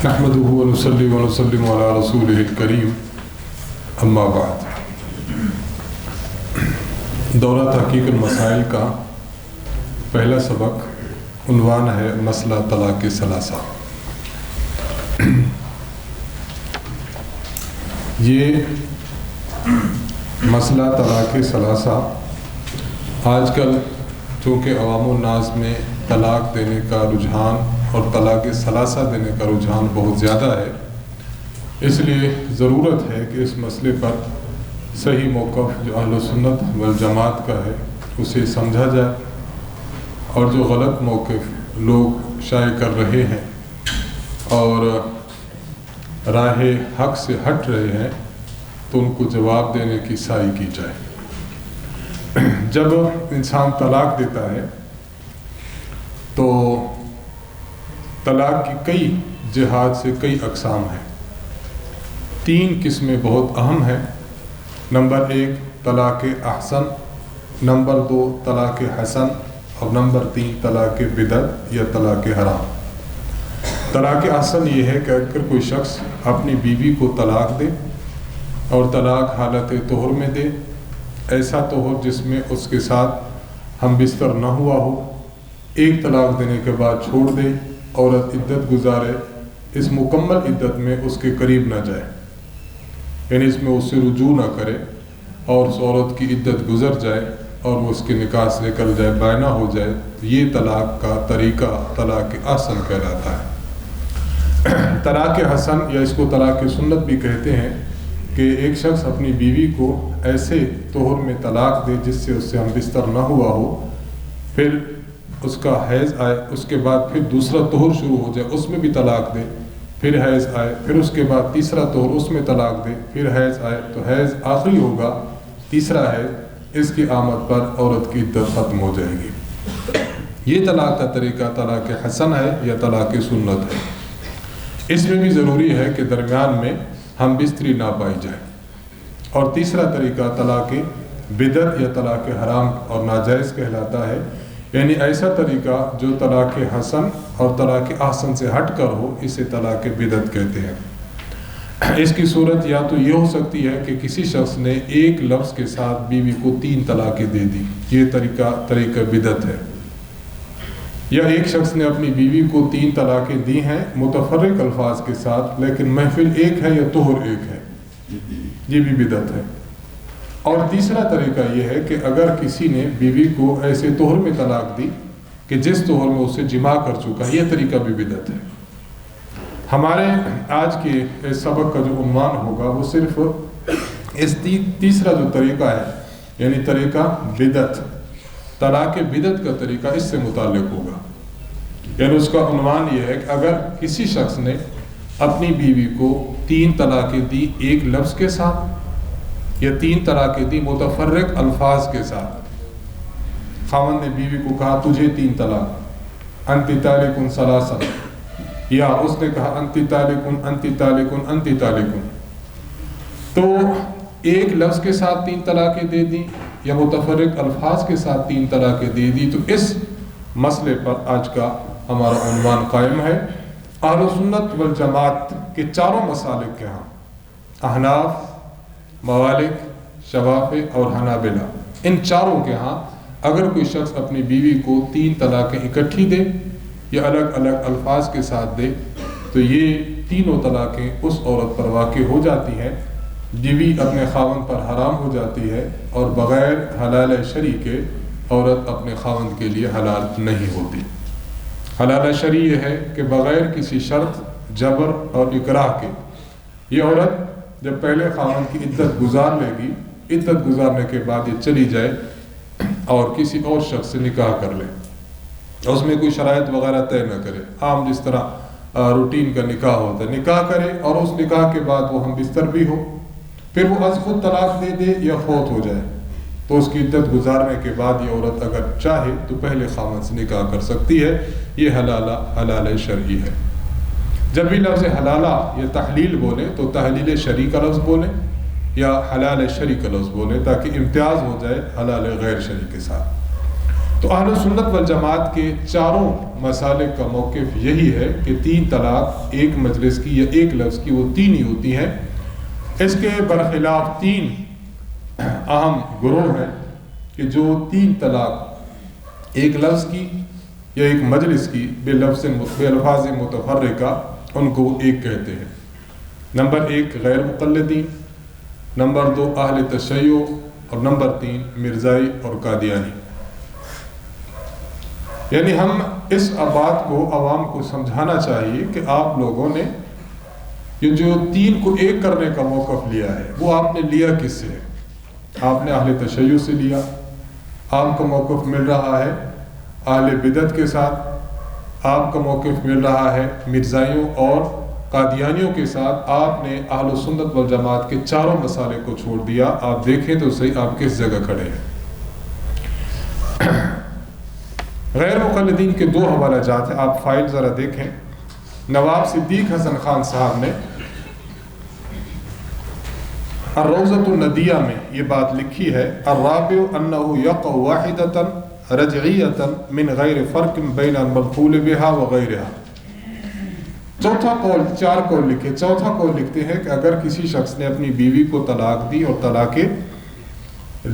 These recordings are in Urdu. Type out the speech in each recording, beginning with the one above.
نحمده ونصلي ونسلم على رسوله الكريم اما بعد۔ دورہ تحقیق المسائل کا پہلا سبق عنوان ہے مسئلہ طلاق ثلاثہ۔ یہ مسئلہ طلاق ثلاثہ آج کل چونکہ عوام الناس میں طلاق دینے کا رجحان اور طلاق ثلاثہ دینے کا رجحان بہت زیادہ ہے، اس لیے ضرورت ہے کہ اس مسئلے پر صحیح موقف جو اہل سنت والجماعت کا ہے اسے سمجھا جائے، اور جو غلط موقف لوگ شائع کر رہے ہیں اور راہ حق سے ہٹ رہے ہیں تو ان کو جواب دینے کی سعی کی جائے۔ جب انسان طلاق دیتا ہے تو طلاق کی کئی جہات سے کئی اقسام ہیں۔ 3 قسمیں بہت اہم ہیں۔ نمبر 1 طلاق احسن، نمبر 2 طلاق حسن، اور نمبر 3 طلاق بدعت یا طلاق حرام۔ طلاق احسن یہ ہے کہ اگر کوئی شخص اپنی بیوی کو طلاق دے اور طلاق حالت طہر میں دے، ایسا طہر جس میں اس کے ساتھ ہم بستر نہ ہوا ہو، ایک طلاق دینے کے بعد چھوڑ دے، عورت عدت گزارے، اس مکمل عدت میں اس کے قریب نہ جائے، یعنی اس میں اس سے رجوع نہ کرے، اور اس عورت کی عدت گزر جائے اور وہ اس کے نکاح سے نکل جائے، بائنا ہو جائے، تو یہ طلاق کا طریقہ طلاق احسن کہلاتا ہے۔ طلاق حسن یا اس کو طلاق سنت بھی کہتے ہیں کہ ایک شخص اپنی بیوی کو ایسے طہر میں طلاق دے جس سے اس سے ہم بستر نہ ہوا ہو، پھر اس کا حیض آئے، اس کے بعد پھر دوسرا طہر شروع ہو جائے، اس میں بھی طلاق دے، پھر حیض آئے، پھر اس کے بعد تیسرا طہر، اس میں طلاق دے، پھر حیض آئے، تو حیض آخری ہوگا، تیسرا حیض، اس کی آمد پر عورت کی عدت ختم ہو جائے گی۔ یہ طلاق کا طریقہ طلاق حسن ہے یا طلاق سنت ہے۔ اس میں بھی ضروری ہے کہ درمیان میں ہم بستری نہ پائی جائے۔ اور تیسرا طریقہ طلاق بدعت یا طلاق حرام اور ناجائز کہلاتا ہے، یعنی ایسا طریقہ جو طلاق حسن اور طلاق احسن سے ہٹ کر ہو، اسے طلاق بدعت کہتے ہیں۔ اس کی صورت یا تو یہ ہو سکتی ہے کہ کسی شخص نے ایک لفظ کے ساتھ بیوی کو 3 طلاقیں دے دی، یہ طریقہ بدعت ہے۔ یا ایک شخص نے اپنی بیوی کو 3 طلاقیں دی ہیں متفرق الفاظ کے ساتھ، لیکن محفل ایک ہے یا طہر ایک ہے، یہ بھی بدعت ہے۔ اور تیسرا طریقہ یہ ہے کہ اگر کسی نے بیوی کو ایسے طہر میں طلاق دی کہ جس طہر میں اسے جماع کر چکا ہے، یہ طریقہ بھی بدعت ہے۔ ہمارے آج کے سبق کا جو عنوان ہوگا وہ صرف اس تیسرا جو طریقہ ہے، یعنی طریقہ بدعت، طلاق بدعت کا طریقہ اس سے متعلق ہوگا۔ یعنی اس کا عنوان یہ ہے کہ اگر کسی شخص نے اپنی بیوی کو 3 طلاقیں دی ایک لفظ کے ساتھ، یا 3 طلاقیں دی متفرق الفاظ کے ساتھ، خاوند نے بیوی کو کہا تجھے 3 طلاق، انت طالق ثلاثا، یا اس نے کہا انت طالق انت طالق انت طالق، تو ایک لفظ کے ساتھ 3 طلاقیں دے دی یا متفرق الفاظ کے ساتھ 3 طلاقیں دے دی، تو اس مسئلے پر آج کا ہمارا عنوان قائم ہے۔ اہل سنت والجماعت کے چاروں مسالک کے ہاں، احناف، موالک، شوافع اور حنابلہ، ان چاروں کے ہاں اگر کوئی شخص اپنی بیوی کو 3 طلاقیں اکٹھی دے یا الگ الگ الفاظ کے ساتھ دے، تو یہ تینوں طلاقیں اس عورت پر واقع ہو جاتی ہیں، بیوی اپنے خاوند پر حرام ہو جاتی ہے، اور بغیر حلال شرعی کے عورت اپنے خاوند کے لیے حلال نہیں ہوتی۔ حلال شرعی یہ ہے کہ بغیر کسی شرط، جبر اور اکراہ کے یہ عورت جب پہلے خاوند کی عدت گزار لے گی، عدت گزارنے کے بعد یہ چلی جائے اور کسی اور شخص سے نکاح کر لے، اس میں کوئی شرائط وغیرہ طے نہ کرے، عام جس طرح روٹین کا نکاح ہوتا ہے، نکاح کرے اور اس نکاح کے بعد وہ ہم بستر بھی ہو، پھر وہ از خود طلاق دے دے یا فوت ہو جائے، تو اس کی عدت گزارنے کے بعد یہ عورت اگر چاہے تو پہلے خاوند سے نکاح کر سکتی ہے۔ یہ حلال شرعی ہے۔ جب بھی لفظ حلالہ یا تحلیل بولے تو تحلیل شرعی کا لفظ بولے یا حلال شرعی کا لفظ بولے، تاکہ امتیاز ہو جائے حلال غیر شرعی کے ساتھ۔ تو اہل سنت والجماعت کے چاروں مسالک کا موقف یہی ہے کہ 3 طلاق ایک مجلس کی یا ایک لفظ کی وہ 3 ہی ہوتی ہیں۔ اس کے برخلاف 3 اہم گروہ ہیں کہ جو 3 طلاق ایک لفظ کی یا ایک مجلس کی بے الفاظ متفرقہ ان کو ایک کہتے ہیں۔ نمبر 1 غیر مقلدین، نمبر 2 اہل تشیع، اور نمبر 3 مرزائی اور قادیانی۔ یعنی ہم اس بات کو عوام کو سمجھانا چاہیے کہ آپ لوگوں نے یہ جو 3 کو ایک کرنے کا موقف لیا ہے وہ آپ نے لیا کس سے ہے؟ آپ نے اہل تشیع سے لیا، آپ کا موقف مل رہا ہے اہل بدعت کے ساتھ، آپ کا موقف مل رہا ہے مرزائیوں اور قادیانیوں کے ساتھ، آپ نے اہل سنت والجماعت کے چاروں مسالے کو چھوڑ دیا۔ آپ دیکھیں تو صحیح آپ کس جگہ کھڑے ہیں۔ غیر مقلدین کے 2 حوالہ جات ہیں، آپ فائل ذرا دیکھیں۔ نواب صدیق حسن خان صاحب نے الروضۃ الندیہ میں یہ بات لکھی ہے، الرابع انہ یقع واحدۃ رجعیۃ من غیر فرق بین المدخول بها وغیرها۔ چوتھا قول، 4 قول لکھے، چوتھا قول لکھتے ہیں کہ اگر کسی شخص نے اپنی بیوی کو طلاق دی اور طلاق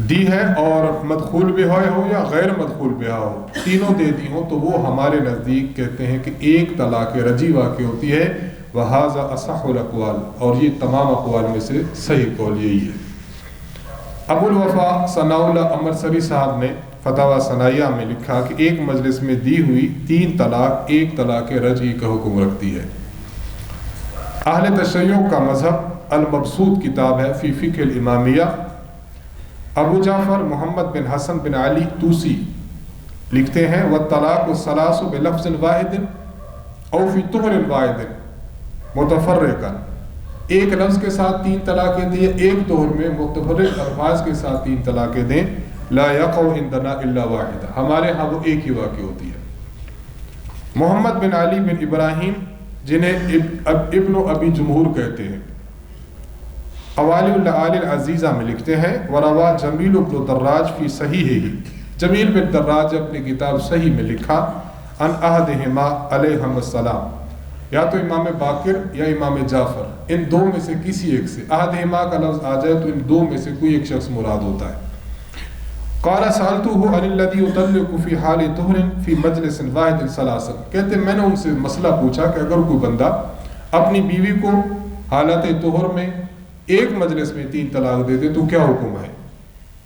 دی ہے اور مدخول بہا ہو یا غیر مدخول بہا ہو، تینوں دے دی ہوں، تو وہ ہمارے نزدیک کہتے ہیں کہ ایک طلاق رجعی واقع ہوتی ہے۔ وَهَذَا أَصَحُّ الْأَقْوَالِ، اور یہ تمام اقوال میں سے صحیح قول یہی ہے۔ ابو الوفا ثناء اللہ امرسری صاحب نے فتاوی ثنائیہ میں لکھا کہ ایک مجلس میں دی ہوئی 3 طلاق ایک طلاق رجعی کا حکم رکھتی ہے۔ اہل تشیع کا مذہب المبسوط کتاب ہے فی فقہ الامامیہ، ابو جعفر محمد بن حسن بن علی توسی لکھتے ہیں والطلاق الثلاث بلفظ واحد او فی طہر واحد متفرقا، ایک لفظ کے ساتھ 3 طلاقیں دیں، ایک طہر میں متفرق الفاظ کے ساتھ 3 طلاقیں دیں، لا یقع عندنا الا واحدہ، ہمارے ہاں وہ ایک ہی واقع ہوتی ہے۔ محمد بن علی بن ابراہیم جنہیں ابن ابی جمہور کہتے ہیں، اوالی اللعالی العزیزہ میں لکھتے ہیں وروا جمیل بن دراج فی صحیحہ، جمیل بن دراج اپنی کتاب صحیح میں لکھا ان احدہما علیہم السلام، یا تو امام باقر یا امام جعفر، ان 2 میں سے کسی ایک سے، احدہما کا لفظ آ جائے تو ان 2 میں سے کوئی ایک شخص مراد ہوتا ہے۔ قال سألته عن الذي يطلق في حال طهر في مجلس واحد ثلاثا، کہتے میں نے ان سے مسئلہ پوچھا کہ اگر کوئی بندہ اپنی بیوی کو حالت طہر میں ایک مجلس میں 3 طلاق دے دے تو کیا حکم ہے؟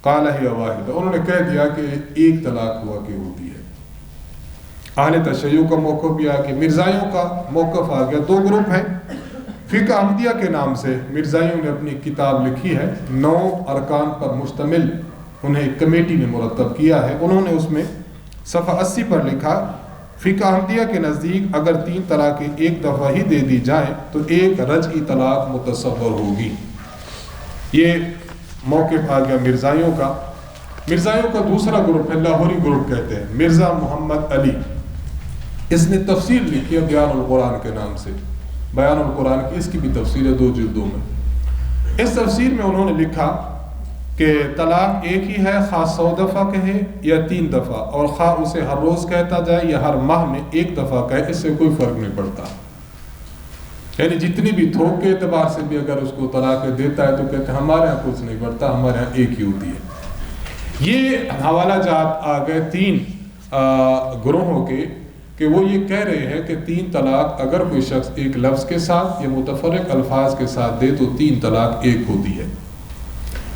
قال ہی واحدہ، انہوں نے کہہ دیا کہ ایک طلاق ہوا کہ ہوتی ہے۔ اہل تشیع کا موقف بھی آ گیا، مرزائیوں کا موقف آ گیا۔ 2 گروپ ہیں فقہ احمدیہ کے نام سے، مرزائیوں نے اپنی کتاب لکھی ہے 9 ارکان پر مشتمل، انہیں ایک کمیٹی نے مرتب کیا ہے، انہوں نے اس میں صفحہ 80 پر لکھا فقہ احمدیہ کے نزدیک اگر 3 طلاقیں ایک دفعہ ہی دے دی جائیں تو ایک رجعی طلاق متصور ہوگی۔ یہ موقف آ گیا مرزائیوں کا۔ مرزائیوں کا دوسرا گروپ ہے، لاہوری گروپ کہتے ہیں، مرزا محمد علی، اس نے تفسیر لکھی ہے بیان القرآن کے نام سے، بیان القرآن کی اس کی بھی تفسیر ہے 2 جلدوں میں۔ اس تفسیر میں انہوں نے لکھا کہ طلاق ایک ہی ہے، خواہ 100 دفعہ کہے یا 3 دفعہ، اور خواہ اسے ہر روز کہتا جائے یا ہر ماہ میں 1 دفعہ کہے، اس سے کوئی فرق نہیں پڑتا۔ یعنی جتنی بھی تھوک کے اعتبار سے بھی اگر اس کو طلاق دیتا ہے تو کہتے ہیں ہمارے ہاں کچھ نہیں پڑتا، ہمارے ہاں ایک ہی ہوتی ہے۔ یہ حوالہ جات آ گئے 3 گروہوں کے کہ وہ یہ کہہ رہے ہیں کہ 3 طلاق اگر کوئی شخص ایک لفظ کے ساتھ یا متفرق الفاظ کے ساتھ دے تو 3 طلاق ایک ہوتی ہے۔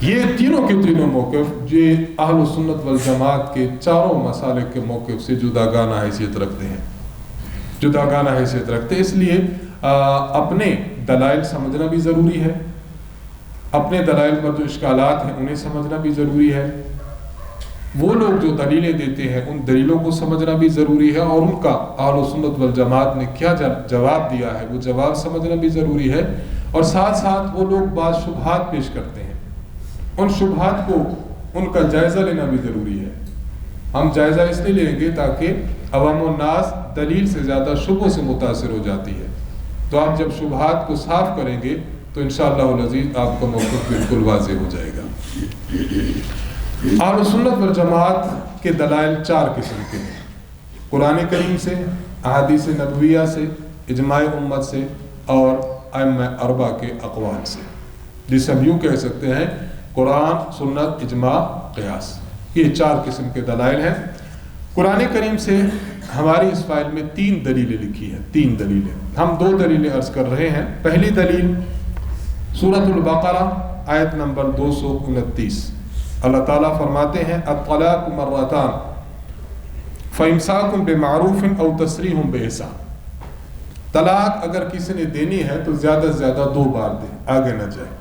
یہ تینوں کے تینوں موقف یہ اہل سنت والجماعت کے چاروں مسالک کے موقف سے جداگانہ حیثیت رکھتے ہیں، جداگانہ حیثیت رکھتے ہیں۔ اس لیے اپنے دلائل سمجھنا بھی ضروری ہے، اپنے دلائل پر جو اشکالات ہیں انہیں سمجھنا بھی ضروری ہے، وہ لوگ جو دلیلیں دیتے ہیں ان دلیلوں کو سمجھنا بھی ضروری ہے، اور ان کا اہل سنت والجماعت نے کیا جواب دیا ہے وہ جواب سمجھنا بھی ضروری ہے، اور ساتھ ساتھ وہ لوگ بعض شبہات پیش کرتے ہیں، ان شبہات کو ان کا جائزہ لینا بھی ضروری ہے۔ ہم جائزہ اس لیے لیں گے تاکہ عوام الناس دلیل سے زیادہ شبہوں سے متاثر ہو جاتی ہے، تو آپ جب شبہات کو صاف کریں گے تو انشاءاللہ العزیز آپ کا موقف بالکل واضح ہو جائے گا۔ اہل سنت والجماعت کے دلائل 4 قسم کے ہیں، قرآن کریم سے، احادیث نبویہ سے، اجماع امت سے اور ائمہ اربعہ کے اقوال سے، جسے ہم یوں کہہ سکتے ہیں قرآن، سنت، اجماع، قیاس، یہ 4 قسم کے دلائل ہیں۔ قرآن کریم سے ہماری اس فائل میں 3 دلیلیں لکھی ہیں، 3 دلیلیں، ہم 2 دلیلیں عرض کر رہے ہیں۔ پہلی دلیل سورۃ البقرہ آیت نمبر 229، اللہ تعالیٰ فرماتے ہیں الطلاق مرتان فامساک بمعروف او تسریح باحسان، طلاق اگر کسی نے دینی ہے تو زیادہ سے زیادہ 2 بار دے، آگے نہ جائے۔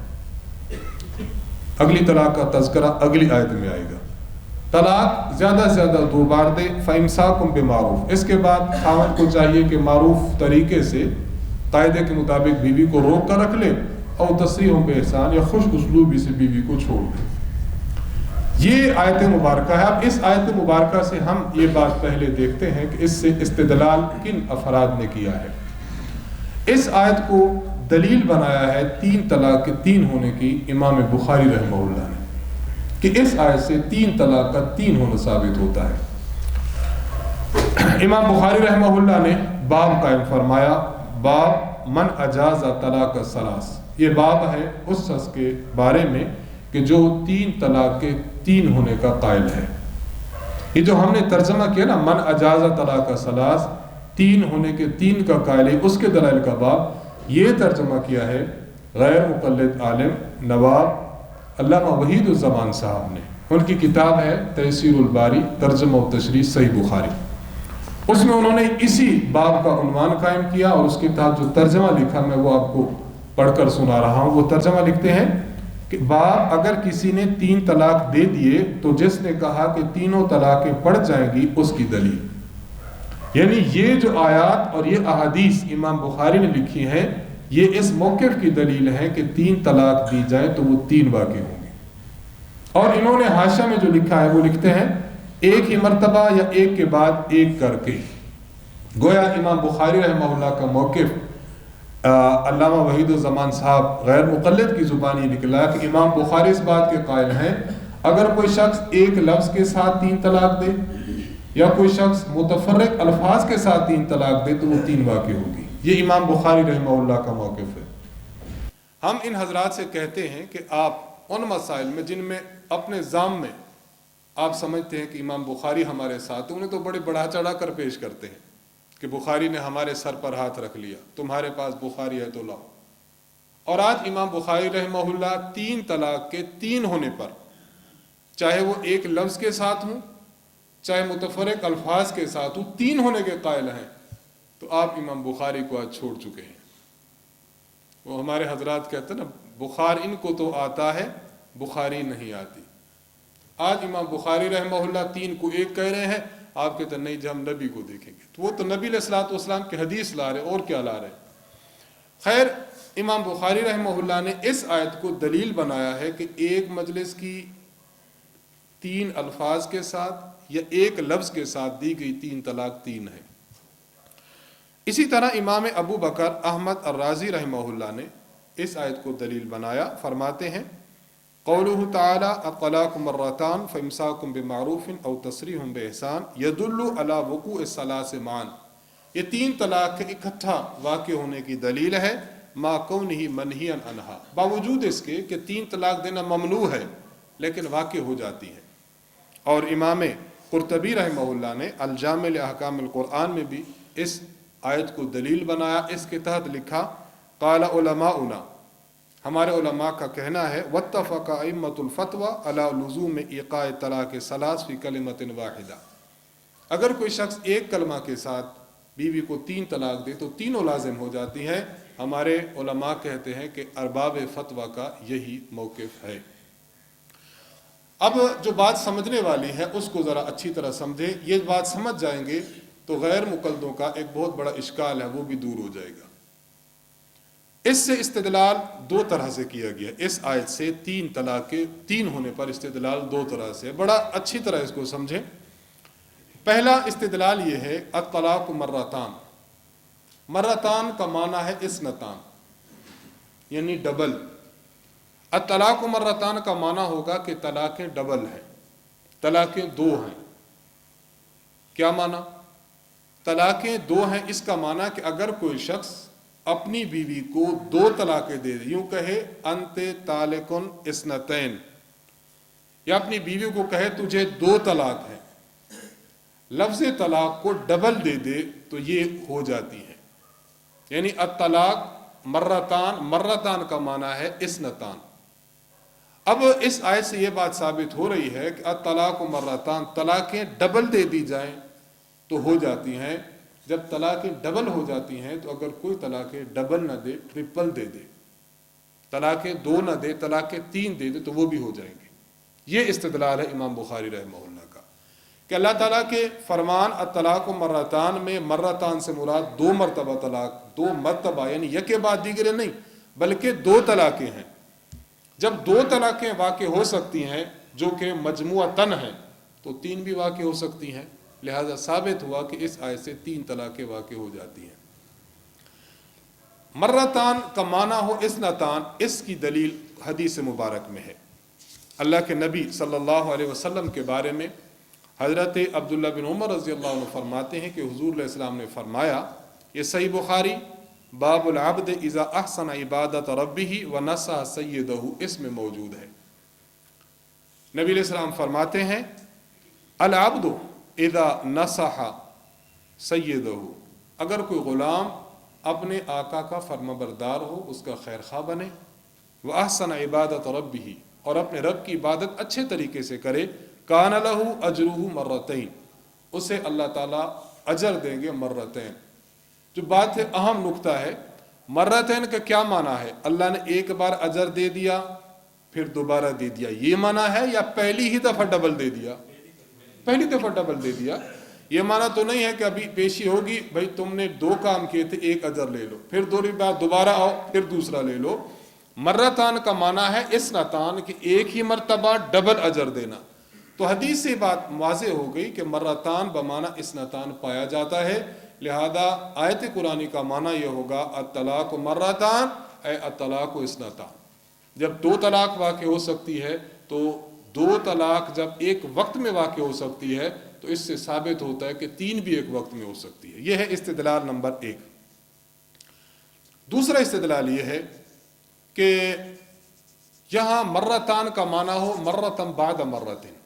اگلی طلاق کا تذکرہ اگلی آیت میں آئے گا۔ طلاق زیادہ سے زیادہ 2 بار دے، فامساک بمعروف، اس کے بعد خاوند کو چاہیے کہ معروف طریقے سے قاعدے کے مطابق بیوی کو روک کر رکھ لے، او تسریح باحسان، یا خوش اسلوبی سے بیوی کو چھوڑ دے۔ یہ آیت مبارکہ ہے۔ اب اس آیت مبارکہ سے ہم یہ بات پہلے دیکھتے ہیں کہ اس سے استدلال کن افراد نے کیا ہے۔ اس آیت کو دلیل بنایا ہے 3 طلاق کے 3 ہونے کی امام بخاری رحمہ اللہ نے، کہ اس آیت سے 3 طلاق کا 3 ہونا ثابت ہوتا ہے۔ امام بخاری رحمہ اللہ نے باب قائم فرمایا، باب من اجاز طلاق الثلاث، یہ باب ہے اس شخص کے بارے میں کہ جو 3 طلاق کے 3 ہونے کا قائل ہے۔ یہ جو ہم نے ترجمہ کیا نا، من اجاز طلاق الثلاث، 3 ہونے کے 3 کا قائل ہے، اس کے دلائل کا باب، یہ ترجمہ کیا ہے غیر مقلد عالم نواب علامہ وحید الزمان صاحب نے، ان کی کتاب ہے تیسیر الباری ترجمہ و تشریح صحیح بخاری، اس میں انہوں نے اسی باب کا عنوان قائم کیا، اور اس کے تحت جو ترجمہ لکھا میں وہ آپ کو پڑھ کر سنا رہا ہوں۔ وہ ترجمہ لکھتے ہیں کہ باب اگر کسی نے 3 طلاق دے دیے تو جس نے کہا کہ تینوں طلاقیں پڑ جائیں گی اس کی دلیل، یعنی یہ جو آیات اور یہ احادیث امام بخاری نے لکھی ہیں یہ اس موقف کی دلیل ہے کہ 3 طلاق دی جائے تو وہ 3 واقع ہوں گے۔ اور انہوں نے حاشیہ میں جو لکھا ہے وہ لکھتے ہیں ایک ہی مرتبہ یا ایک کے بعد ایک کر کے، گویا امام بخاری رحمہ اللہ کا موقف علامہ وحید الزمان صاحب غیر مقلد کی زبان یہ نکلا کہ امام بخاری اس بات کے قائل ہیں اگر کوئی شخص ایک لفظ کے ساتھ 3 طلاق دے یا کوئی شخص متفرق الفاظ کے ساتھ 3 طلاق دے تو وہ 3 واقع ہوگی۔ یہ امام بخاری رحمہ اللہ کا موقف ہے۔ ہم ان حضرات سے کہتے ہیں کہ آپ ان مسائل میں جن میں اپنے ذام میں آپ سمجھتے ہیں کہ امام بخاری ہمارے ساتھ ہیں، انہیں تو بڑے بڑھا چڑھا کر پیش کرتے ہیں کہ بخاری نے ہمارے سر پر ہاتھ رکھ لیا، تمہارے پاس بخاری ہے تو لاؤ۔ اور آج امام بخاری رحمہ اللہ 3 طلاق کے 3 ہونے پر، چاہے وہ ایک لفظ کے ساتھ ہوں چاہے متفرق الفاظ کے ساتھ ہوں، 3 ہونے کے قائل ہیں، تو آپ امام بخاری کو آج چھوڑ چکے ہیں۔ وہ ہمارے حضرات کہتے ہیں نا بخار ان کو تو آتا ہے بخاری نہیں آتی۔ آج امام بخاری رحمہ اللہ 3 کو 1 کہہ رہے ہیں، آپ کہتے ہیں نہیں جی ہم نبی کو دیکھیں گے، تو وہ تو نبی علیہ الصلوۃ والسلام کی حدیث لا رہے اور کیا لا رہے۔ خیر، امام بخاری رحمہ اللہ نے اس آیت کو دلیل بنایا ہے کہ ایک مجلس کی 3 الفاظ کے ساتھ یا ایک لفظ کے ساتھ دی گئی 3 طلاق 3 ہے۔ اسی طرح امام ابو بکر احمد الرازی رحمہ اللہ نے اس آیت کو دلیل بنایا، فرماتے ہیں قولہ تعالی الطلاق مرتان فامساک بمعروف او تسریح باحسان یدل علی وقوع الثلاث معا، یہ 3 طلاق کے اکٹھا واقع ہونے کی دلیل ہے، ما کونہ منہیا عنہا، باوجود اس کے کہ 3 طلاق دینا ممنوع ہے لیکن واقع ہو جاتی ہے۔ اور امام قرطبی رحمہ اللہ نے الجامع لاحکام القرآن میں بھی اس آیت کو دلیل بنایا، اس کے تحت لکھا قال علماؤنا، ہمارے علماء کا کہنا ہے واتفق ائمۃ الفتوی علی لزوم ایقاع طلاق ثلاث فی کلمۃ واحدہ، اگر کوئی شخص ایک کلمہ کے ساتھ بیوی کو 3 طلاق دے تو تینوں لازم ہو جاتی ہیں۔ ہمارے علماء کہتے ہیں کہ ارباب فتویٰ کا یہی موقف ہے۔ اب جو بات سمجھنے والی ہے اس کو ذرا اچھی طرح سمجھیں، یہ بات سمجھ جائیں گے تو غیر مقلدوں کا ایک بہت بڑا اشکال ہے وہ بھی دور ہو جائے گا۔ اس سے استدلال 2 طرح سے کیا گیا، اس آیت سے 3 طلاق کے 3 ہونے پر استدلال 2 طرح سے، بڑا اچھی طرح اس کو سمجھیں۔ پہلا استدلال یہ ہے الطلاق مرتان، مرتان کا معنی ہے اثنتان یعنی ڈبل، الطلاق مرتان کا معنی ہوگا کہ طلاقیں ڈبل ہیں، طلاقیں 2 ہیں، کیا معنی؟ طلاقیں دو ہیں، اس کا معنی کہ اگر کوئی شخص اپنی بیوی کو 2 طلاقیں دے دے، یوں کہے انت طالقن اثنتین، یا اپنی بیوی کو کہے تجھے 2 طلاق ہیں، لفظ طلاق کو ڈبل دے دے تو یہ ہو جاتی ہے. یعنی الطلاق مرتان، مرتان کا معنی ہے اثنتان. اب اس آیت سے یہ بات ثابت ہو رہی ہے کہ الطلاق مرتان، طلاقیں ڈبل دے دی جائیں تو ہو جاتی ہیں. جب طلاقیں ڈبل ہو جاتی ہیں تو اگر کوئی طلاقیں ڈبل نہ دے، ٹرپل دے دے، طلاقیں 2 نہ دے، طلاقیں 3 دے دے تو وہ بھی ہو جائیں گے. یہ استدلال ہے امام بخاری رحمہ اللہ کا کہ اللہ تعالیٰ کے فرمان الطلاق مرتان میں مرتان سے مراد 2 مرتبہ طلاق، 2 مرتبہ یعنی یکے بعد دیگرے نہیں بلکہ 2 طلاقیں ہیں. جب 2 طلاقیں واقع ہو سکتی ہیں جو کہ مجموعتاً ہیں تو 3 بھی واقع ہو سکتی ہیں. لہذا ثابت ہوا کہ اس آیت سے 3 طلاقیں واقع ہو جاتی ہیں. مرتان کا معنی ہو اثنتان، اس کی دلیل حدیث مبارک میں ہے. اللہ کے نبی صلی اللہ علیہ وسلم کے بارے میں حضرت عبداللہ بن عمر رضی اللہ عنہ فرماتے ہیں کہ حضور علیہ السلام نے فرمایا، یہ صحیح بخاری باب العبد اذا احسن عبادت ربہ ونصح سیدہ اس میں موجود ہے. نبی علیہ السلام فرماتے ہیں العبد اذا نصح سیدہ، اگر کوئی غلام اپنے آقا کا فرمانبردار ہو، اس کا خیر خواہ بنے، واحسن عبادت ربہ اور اپنے رب کی عبادت اچھے طریقے سے کرے، کان لہ اجرہ مرتین، اسے اللہ تعالیٰ اجر دیں گے مرتین. جو بات ہے اہم نقطہ ہے، مرتین کا کیا معنی ہے؟ اللہ نے ایک بار اجر دے دیا پھر دوبارہ دے دیا، یہ معنی ہے یا پہلی ہی دفعہ ڈبل دے دیا؟ پہلی دفعہ ڈبل دے دیا. یہ معنی تو نہیں ہے کہ ابھی پیشی ہوگی بھائی تم نے 2 کام کیے تھے، ایک اجر لے لو، پھر 2 بار دوبارہ آؤ پھر دوسرا لے لو. مرتان کا معنی ہے اثنتان، کہ ایک ہی مرتبہ ڈبل اجر دینا. تو حدیث سے بات واضح ہو گئی کہ مرتان بمعنی اثنتان پایا جاتا ہے. لہذا آیت قرآنی کا معنی یہ ہوگا الطلاق مرتان اے الطلاق اثنتان. جب 2 طلاق واقع ہو سکتی ہے تو 2 طلاق جب ایک وقت میں واقع ہو سکتی ہے تو اس سے ثابت ہوتا ہے کہ 3 بھی ایک وقت میں ہو سکتی ہے. یہ ہے استدلال نمبر 1. دوسرا استدلال یہ ہے کہ یہاں مرتان کا معنی ہو مرتن بعد مرتن،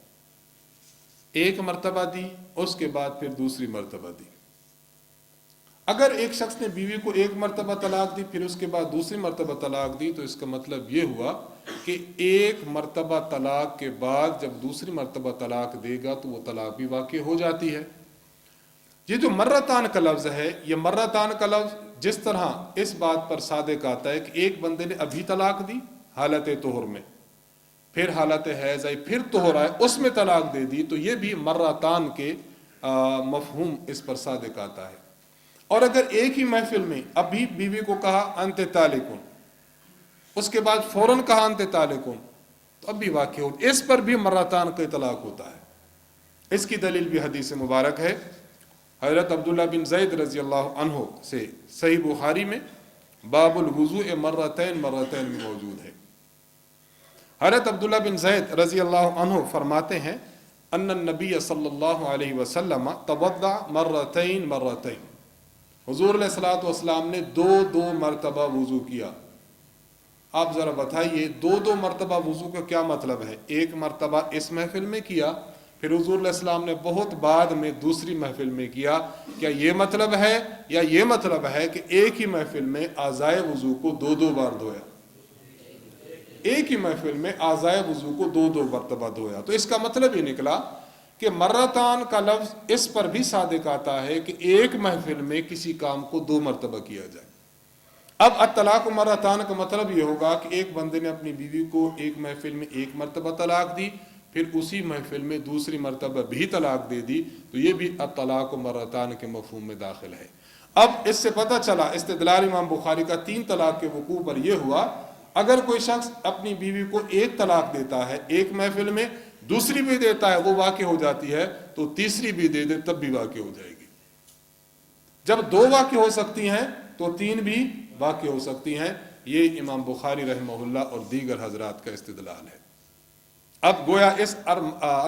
ایک مرتبہ دی اس کے بعد پھر دوسری مرتبہ دی. اگر ایک شخص نے بیوی کو 1 مرتبہ طلاق دی پھر اس کے بعد دوسری مرتبہ طلاق دی تو اس کا مطلب یہ ہوا کہ 1 مرتبہ طلاق کے بعد جب دوسری مرتبہ طلاق دے گا تو وہ طلاق بھی واقع ہو جاتی ہے. یہ جو مرتان کا لفظ ہے، یہ مرتان کا لفظ جس طرح اس بات پر صادق آتا ہے کہ ایک بندے نے ابھی طلاق دی حالت طہر میں، پھر حالت حیض آئی، پھر طہر آئے، اس میں طلاق دے دی، تو یہ بھی مرتان کے مفہوم اس پر صادق آتا ہے. اور اگر ایک ہی محفل میں ابھی بیوی کو کہا انت طالقن، اس کے بعد فوراً کہا انت طالقن، تو اب بھی واقع ہو، اس پر بھی مرتان کا اطلاق ہوتا ہے. اس کی دلیل بھی حدیث مبارک ہے. حضرت عبداللہ بن زید رضی اللہ عنہ سے صحیح بخاری میں باب الوضوء مرتین مرتین میں موجود ہے. حضرت عبداللہ بن زید رضی اللہ عنہ فرماتے ہیں ان النبی صلی اللہ علیہ وسلم توضع مرتین مرتین، حضور علیہ الصلوۃ والسلام نے 2 مرتبہ وضو کیا. آپ ذرا بتائیے 2 مرتبہ وضو کا کیا مطلب ہے؟ 1 مرتبہ اس محفل میں کیا، پھر حضور علیہ السلام نے بہت بعد میں دوسری محفل میں کیا. کیا یہ مطلب ہے یا یہ مطلب ہے کہ ایک ہی محفل میں اعضائے وضو کو 2 بار دھویا؟ ایک ہی محفل میں اعضائے وضو کو 2 مرتبہ دھویا. تو اس کا مطلب یہ نکلا کہ مرتان کا لفظ اس پر بھی صادق آتا ہے کہ ایک محفل میں کسی کام کو 2 مرتبہ کیا جائے. اب الطلاق مرتان کا مطلب یہ ہوگا کہ ایک بندے نے اپنی بیوی کو ایک محفل میں 1 مرتبہ طلاق دی، پھر اسی محفل میں دوسری مرتبہ بھی طلاق دے دی، تو یہ بھی الطلاق مرتان کے مفہوم میں داخل ہے. اب اس سے پتہ چلا استدلال امام بخاری کا 3 طلاق کے وقوع پر یہ ہوا، اگر کوئی شخص اپنی بیوی کو 1 طلاق دیتا ہے ایک محفل میں، دوسری بھی دیتا ہے وہ واقع ہو جاتی ہے، تو تیسری بھی دے دے تب بھی واقع ہو جائے گی. جب 2 واقع ہو سکتی ہیں تو 3 بھی واقع ہو سکتی ہیں. یہ امام بخاری رحمہ اللہ اور دیگر حضرات کا استدلال ہے. اب گویا اس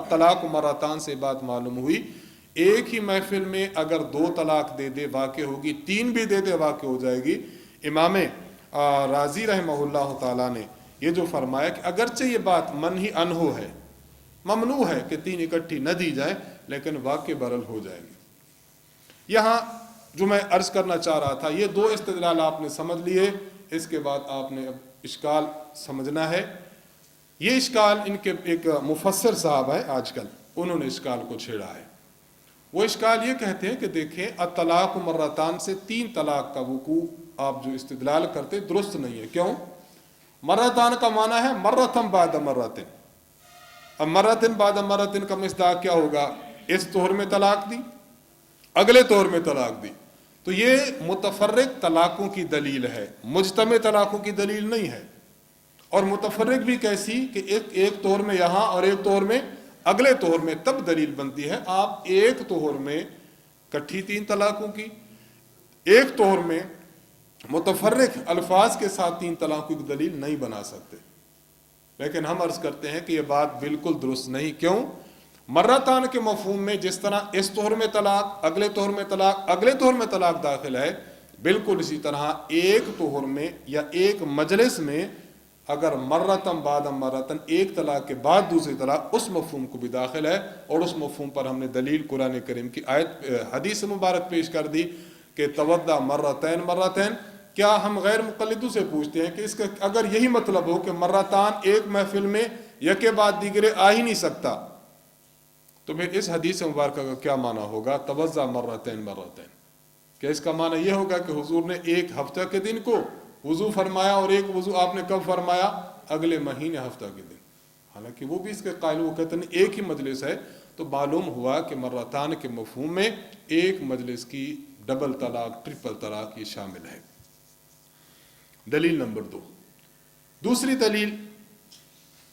طلاق مرتان سے بات معلوم ہوئی ایک ہی محفل میں اگر 2 طلاق دے دے واقع ہوگی، 3 بھی دے دے واقع ہو جائے گی۔ امام رازی رحمہ اللہ تعالیٰ نے یہ جو فرمایا کہ اگرچہ یہ بات منہی عنہ ہے، ممنوع ہے کہ 3 اکٹھی نہ دی جائے، لیکن واقع برل ہو جائے گی۔ یہاں جو میں عرض کرنا چاہ رہا تھا، یہ 2 استدلال آپ نے سمجھ لیے، اس کے بعد آپ نے اب اشکال سمجھنا ہے۔ یہ اشکال ان کے ایک مفسر صاحب ہے آج کل، انہوں نے اشکال کو چھیڑا ہے۔ وہ اشکال یہ کہتے ہیں کہ دیکھیں الطلاق مرتان سے 3 طلاق کا وقوع آپ جو استدلال کرتے درست نہیں ہے۔ کیوں؟ مرتان کا معنی ہے مرتن بعد مرتن، اب مرتن بعد مرتن کا مصداق کیا ہوگا؟ اس طور میں طلاق دی، اگلے طور میں طلاق دی، تو یہ متفرق طلاقوں کی دلیل ہے، مجتمع طلاقوں کی دلیل نہیں ہے۔ اور متفرق بھی کیسی کہ ایک طور میں یہاں اور ایک طور میں اگلے طور میں، تب دلیل بنتی ہے۔ آپ ایک طور میں کٹھی 3 طلاقوں کی، ایک طور میں متفرق الفاظ کے ساتھ 3 طلاقوں کی دلیل نہیں بنا سکتے۔ لیکن ہم عرض کرتے ہیں کہ یہ بات بالکل درست نہیں۔ کیوں؟ مرتان کے مفہوم میں جس طرح اس طور میں طلاق، اگلے طور میں طلاق، اگلے طور میں طلاق داخل ہے، بالکل اسی طرح ایک طور میں یا ایک مجلس میں اگر مرتن بعد مرتن، ایک طلاق کے بعد دوسری طلاق، اس مفہوم کو بھی داخل ہے۔ اور اس مفہوم پر ہم نے دلیل قرآن کریم کی حدیث مبارک پیش کر دی کہ توضأ مرتین مرتین۔ کیا ہم غیر مقلدوں سے پوچھتے ہیں کہ اس کا اگر یہی مطلب ہو کہ مرتان ایک محفل میں یکے بعد دیگرے آ ہی نہیں سکتا، تو پھر اس حدیث مبارکہ کا کیا معنی ہوگا توضأ مرتین مرتین؟ کیا اس کا معنی یہ ہوگا کہ حضور نے ایک ہفتہ کے دن کو وضو فرمایا اور ایک وضو آپ نے کب فرمایا؟ اگلے مہینے ہفتہ کے دن؟ حالانکہ وہ بھی اس کے قائل، وہ کہتے ہیں ایک ہی مجلس ہے، تو معلوم ہوا کہ مرتان کے مفہوم میں ایک مجلس کی ڈبل طلاق، ٹرپل طلاق یہ شامل ہے۔ دلیل نمبر 2، دوسری دلیل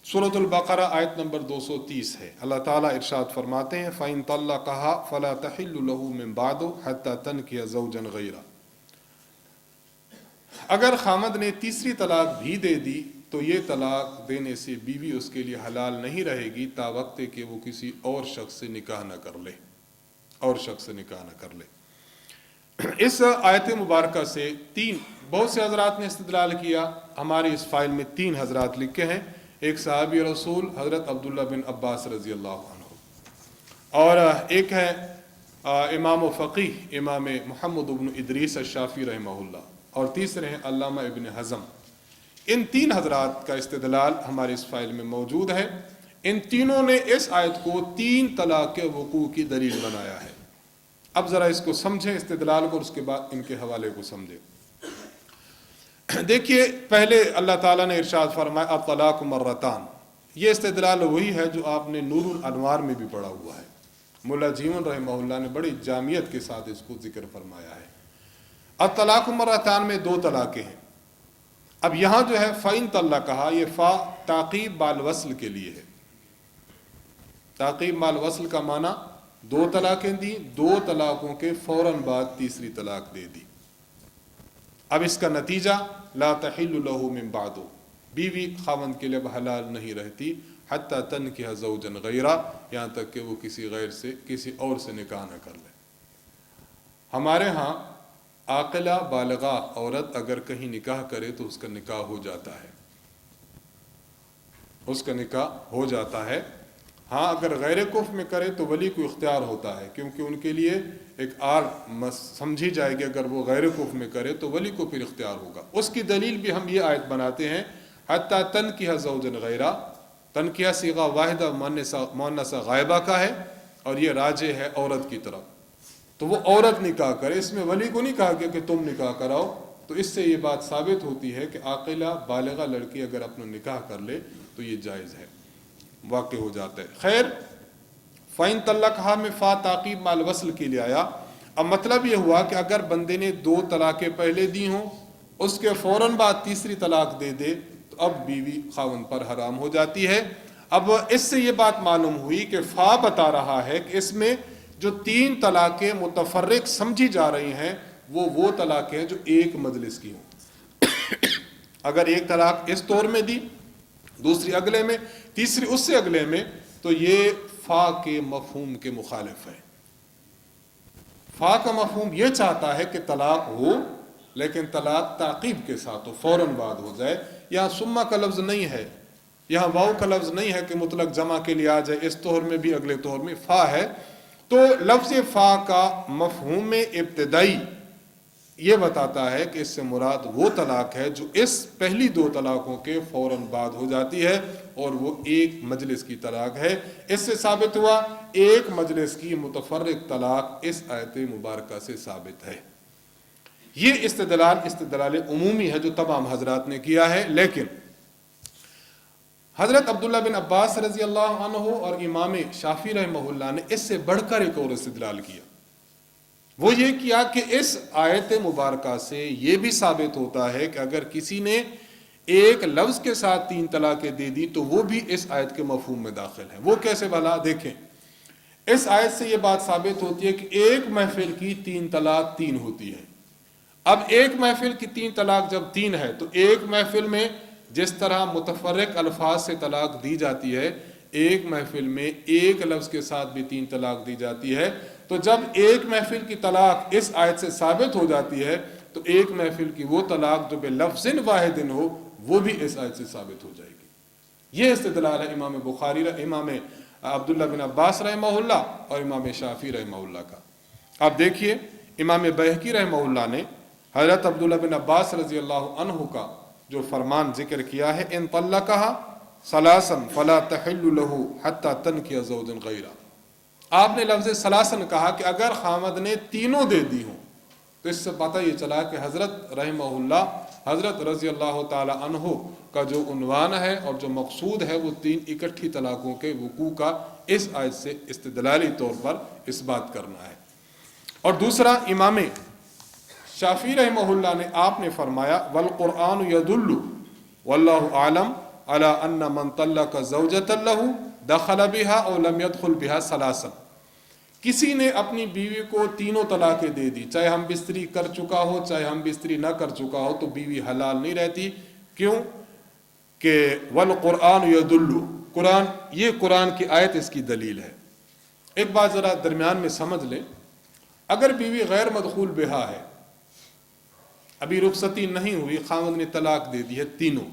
سورۃ البقرہ آیت نمبر 230 ہے۔ اللہ تعالیٰ ارشاد فرماتے ہیں فَإِن طَلَّقَهَا فَلَا تَحِلُّ لَهُ مِن بَعْدُ حَتَّى تَنْكِحَ زَوْجًا غَيْرَهُ۔ اگر خامد نے تیسری طلاق بھی دے دی تو یہ طلاق دینے سے بیوی اس کے لیے حلال نہیں رہے گی تا وقت کہ وہ کسی اور شخص سے نکاح نہ کر لے، اس آیت مبارکہ سے بہت سے حضرات نے استدلال کیا۔ ہماری اس فائل میں 3 حضرات لکھے ہیں، ایک صحابی رسول حضرت عبداللہ بن عباس رضی اللہ عنہ، اور ایک ہے امام و فقیہ امام محمد بن ادریس الشافعی رحمہ اللہ، اور تیسرے ہیں علامہ ابن حزم۔ ان 3 حضرات کا استدلال ہمارے اس فائل میں موجود ہے۔ ان تینوں نے اس آیت کو 3 طلاق کے وقوع کی دلیل بنایا ہے۔ اب ذرا اس کو سمجھیں استدلال کو، اور اس کے بعد ان کے حوالے کو سمجھیں۔ دیکھیے، پہلے اللہ تعالیٰ نے ارشاد فرمایا الطلاق مرتان، یہ استدلال وہی ہے جو آپ نے نور الانوار میں بھی پڑھا ہوا ہے۔ ملا جیون رحمہ اللہ نے بڑی جامعیت کے ساتھ اس کو ذکر فرمایا ہے۔ الطلاق مرتان میں 2 طلاقیں ہیں۔ اب یہاں جو ہے فَإِن طَلَّقَهَا، یہ فا تعقیب مال وصل کے لیے ہے۔ تعقیب مال وصل کا معنی 2 طلاقیں دی، 2 طلاقوں کے فوراً بعد تیسری طلاق دے دی۔ اب اس کا نتیجہ لا تحل له من بعد، بیوی خاوند کے لیے حلال نہیں رہتی حتی تنکح زوجا غیرہ، یہاں تک کہ وہ کسی اور سے نکاح نہ کر لے۔ ہمارے ہاں عاقلہ بالغہ عورت اگر کہیں نکاح کرے تو اس کا نکاح ہو جاتا ہے، اس کا نکاح ہو جاتا ہے۔ ہاں اگر غیر کفر میں کرے تو ولی کو اختیار ہوتا ہے، کیونکہ ان کے لیے ایک سمجھی جائے گی، اگر وہ غیر کفر میں کرے تو ولی کو پھر اختیار ہوگا۔ اس کی دلیل بھی ہم یہ آیت بناتے ہیں حتی تنکح زوجا غیرہ۔ تنکیہ صیغہ واحدہ مؤنثہ غائبہ کا ہے، اور یہ راجع ہے عورت کی طرف، تو وہ عورت نکاح کرے، اس میں ولی کو نہیں کہا گیا کہ تم نکاح کراؤ۔ تو اس سے یہ بات ثابت ہوتی ہے کہ عاقلہ بالغہ لڑکی اگر اپنا نکاح کر لے تو یہ جائز ہے، واقع ہو جاتا ہے۔ خیر، فَإِن طَلَّقَهَا میں فا تعقیب مال وصل کے لیے آیا۔ اب مطلب یہ ہوا کہ اگر بندے نے 2 طلاقیں پہلے دی ہوں، اس کے فوراً بعد تیسری طلاق دے دے تو اب بیوی خاوند پر حرام ہو جاتی ہے۔ اب اس سے یہ بات معلوم ہوئی کہ فا بتا رہا ہے کہ اس میں جو 3 طلاقیں متفرق سمجھی جا رہی ہیں وہ طلاقیں جو ایک مجلس کی ہوں۔ اگر ایک طلاق اس طور میں دی، دوسری اگلے میں، تیسری اس سے اگلے میں، تو یہ فا کے مفہوم کے مخالف ہے۔ فا کا مفہوم یہ چاہتا ہے کہ طلاق ہو لیکن طلاق تعقیب کے ساتھ ہو، فوراً بعد ہو جائے. یہاں سما کا لفظ نہیں ہے، یہاں واؤ کا لفظ نہیں ہے کہ مطلق جمع کے لیے آ جائے، اس طور میں بھی اگلے طور میں فا ہے. تو لفظ فا کا مفہوم ابتدائی یہ بتاتا ہے کہ اس سے مراد وہ طلاق ہے جو اس پہلی دو طلاقوں کے فوراً بعد ہو جاتی ہے، اور وہ ایک مجلس کی طلاق ہے. اس سے ثابت ہوا ایک مجلس کی متفرق طلاق اس آیت مبارکہ سے ثابت ہے. یہ استدلال عمومی ہے جو تمام حضرات نے کیا ہے، لیکن حضرت عبداللہ بن عباس رضی اللہ عنہ اور امام شافعی رحمہ اللہ نے اس سے بڑھ کر ایک اور استدلال کیا. وہ یہ کیا کہ اس آیت مبارکہ سے یہ بھی ثابت ہوتا ہے کہ اگر کسی نے ایک لفظ کے ساتھ 3 طلاقیں دے دی تو وہ بھی اس آیت کے مفہوم میں داخل ہے. وہ کیسے بھلا؟ دیکھیں، اس آیت سے یہ بات ثابت ہوتی ہے کہ ایک محفل کی 3 طلاق 3 ہوتی ہے. اب ایک محفل کی 3 طلاق جب 3 ہے تو ایک محفل میں جس طرح متفرق الفاظ سے طلاق دی جاتی ہے، ایک محفل میں ایک لفظ کے ساتھ بھی 3 طلاق دی جاتی ہے. تو جب ایک محفل کی طلاق اس آیت سے ثابت ہو جاتی ہے تو ایک محفل کی وہ طلاق جو بے لفظ واحد ہو وہ بھی اس آیت سے ثابت ہو جائے گی. یہ استدلال ہے امام بخاری، امام عبداللہ بن عباس رحمہ اللہ اور امام شافعی رحمہ اللہ کا. آپ دیکھیے امام بہقی رحمہ اللہ نے حضرت عبداللہ بن عباس رضی اللہ عنہ کا جو فرمان ذکر کیا ہے، ان طلقها ثلاثا فلا تحل له حتى تنكح زوجا غیرہ. آپ نے لفظ ثلاثا کہا کہ اگر خامد نے تینوں دے دی ہوں، تو اس سے پتہ یہ چلا کہ حضرت رحمہ اللہ، حضرت رضی اللہ تعالی عنہ کا جو عنوان ہے اور جو مقصود ہے وہ 3 اکٹھی طلاقوں کے وقوع کا اس آیت سے استدلالی طور پر اس بات کرنا ہے. اور دوسرا امام شافعی رحمہ اللہ نے آپ نے فرمایا والقرآن يدل واللہ عالم على ان من طلق زوجۃ له دخل بها او لم يدخل بها ثلاثا. کسی نے اپنی بیوی کو 3 طلاقیں دے دی، چاہے ہم بستری کر چکا ہو چاہے ہم بستری نہ کر چکا ہو، تو بیوی حلال نہیں رہتی. کیوں؟ کہ والقرآن يدل، قرآن کی آیت اس کی دلیل ہے. ایک بات ذرا درمیان میں سمجھ لیں، اگر بیوی غیر مدخول بہا ہے، ابھی رخصتی نہیں ہوئی، خاوند نے طلاق دے دی ہے تینوں،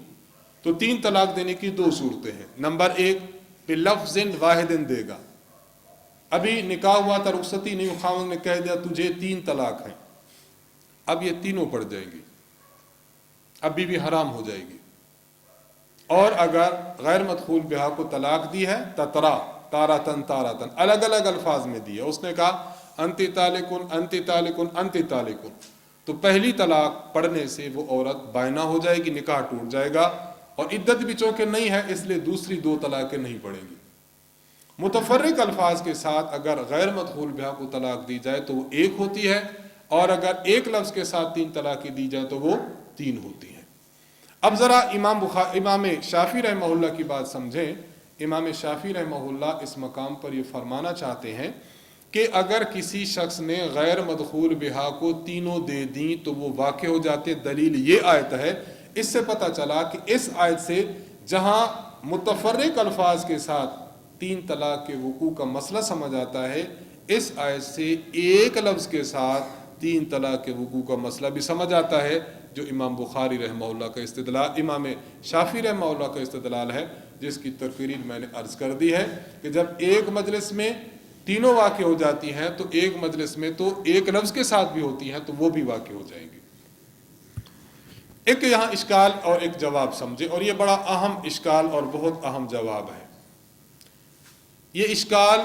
تو 3 طلاق دینے کی 2 صورتیں ہیں. نمبر 1 بلفظ واحد دے گا. ابھی نکاح ہوا تھا، رخصتی نہیں، خاوند نے کہہ دیا تجھے 3 طلاق ہیں، اب یہ تینوں پڑ جائیں گی، اب بیوی حرام ہو جائے گی. اور اگر غیر مدخول بہا کو طلاق دی ہے تترا تارتن تارتن، الگ الگ الفاظ میں دی ہے، اس نے کہا انتی طالقن انتی طالقن انتی طالقن، تو پہلی طلاق پڑھنے سے وہ عورت بائنہ ہو جائے گی، نکاح ٹوٹ جائے گا. اور عدت بھی چونکہ نہیں ہے اس لیے دوسری 2 طلاقیں نہیں پڑیں گی. متفرق الفاظ کے ساتھ اگر غیر مدخول بہا کو طلاق دی جائے تو وہ 1 ہوتی ہے، اور اگر ایک لفظ کے ساتھ 3 طلاقیں دی جائے تو وہ 3 ہوتی ہیں. اب ذرا امام شافعی رحمہ اللہ کی بات سمجھیں. امام شافعی رحمہ اللہ اس مقام پر یہ فرمانا چاہتے ہیں کہ اگر کسی شخص نے غیر مدخول بہا کو 3 دے دیں تو وہ واقع ہو جاتے. دلیل یہ آیت ہے. اس سے پتہ چلا کہ اس آیت سے جہاں متفرق الفاظ کے ساتھ 3 طلاق کے وقوع کا مسئلہ سمجھ آتا ہے، اس آیت سے ایک لفظ کے ساتھ 3 طلاق کے وقوع کا مسئلہ بھی سمجھ آتا ہے، جو امام بخاری رحمہ اللہ کا استدلال، امام شافعی رحمہ اللہ کا استدلال ہے، جس کی تقریر میں نے عرض کر دی ہے کہ جب ایک مجلس میں تینوں واقع ہو جاتی ہیں تو ایک مجلس میں تو ایک لفظ کے ساتھ بھی ہوتی ہیں تو وہ بھی واقع ہو جائیں گی. ایک یہاں اشکال اور ایک جواب سمجھے، اور یہ بڑا اہم اشکال اور بہت اہم جواب ہے. یہ اشکال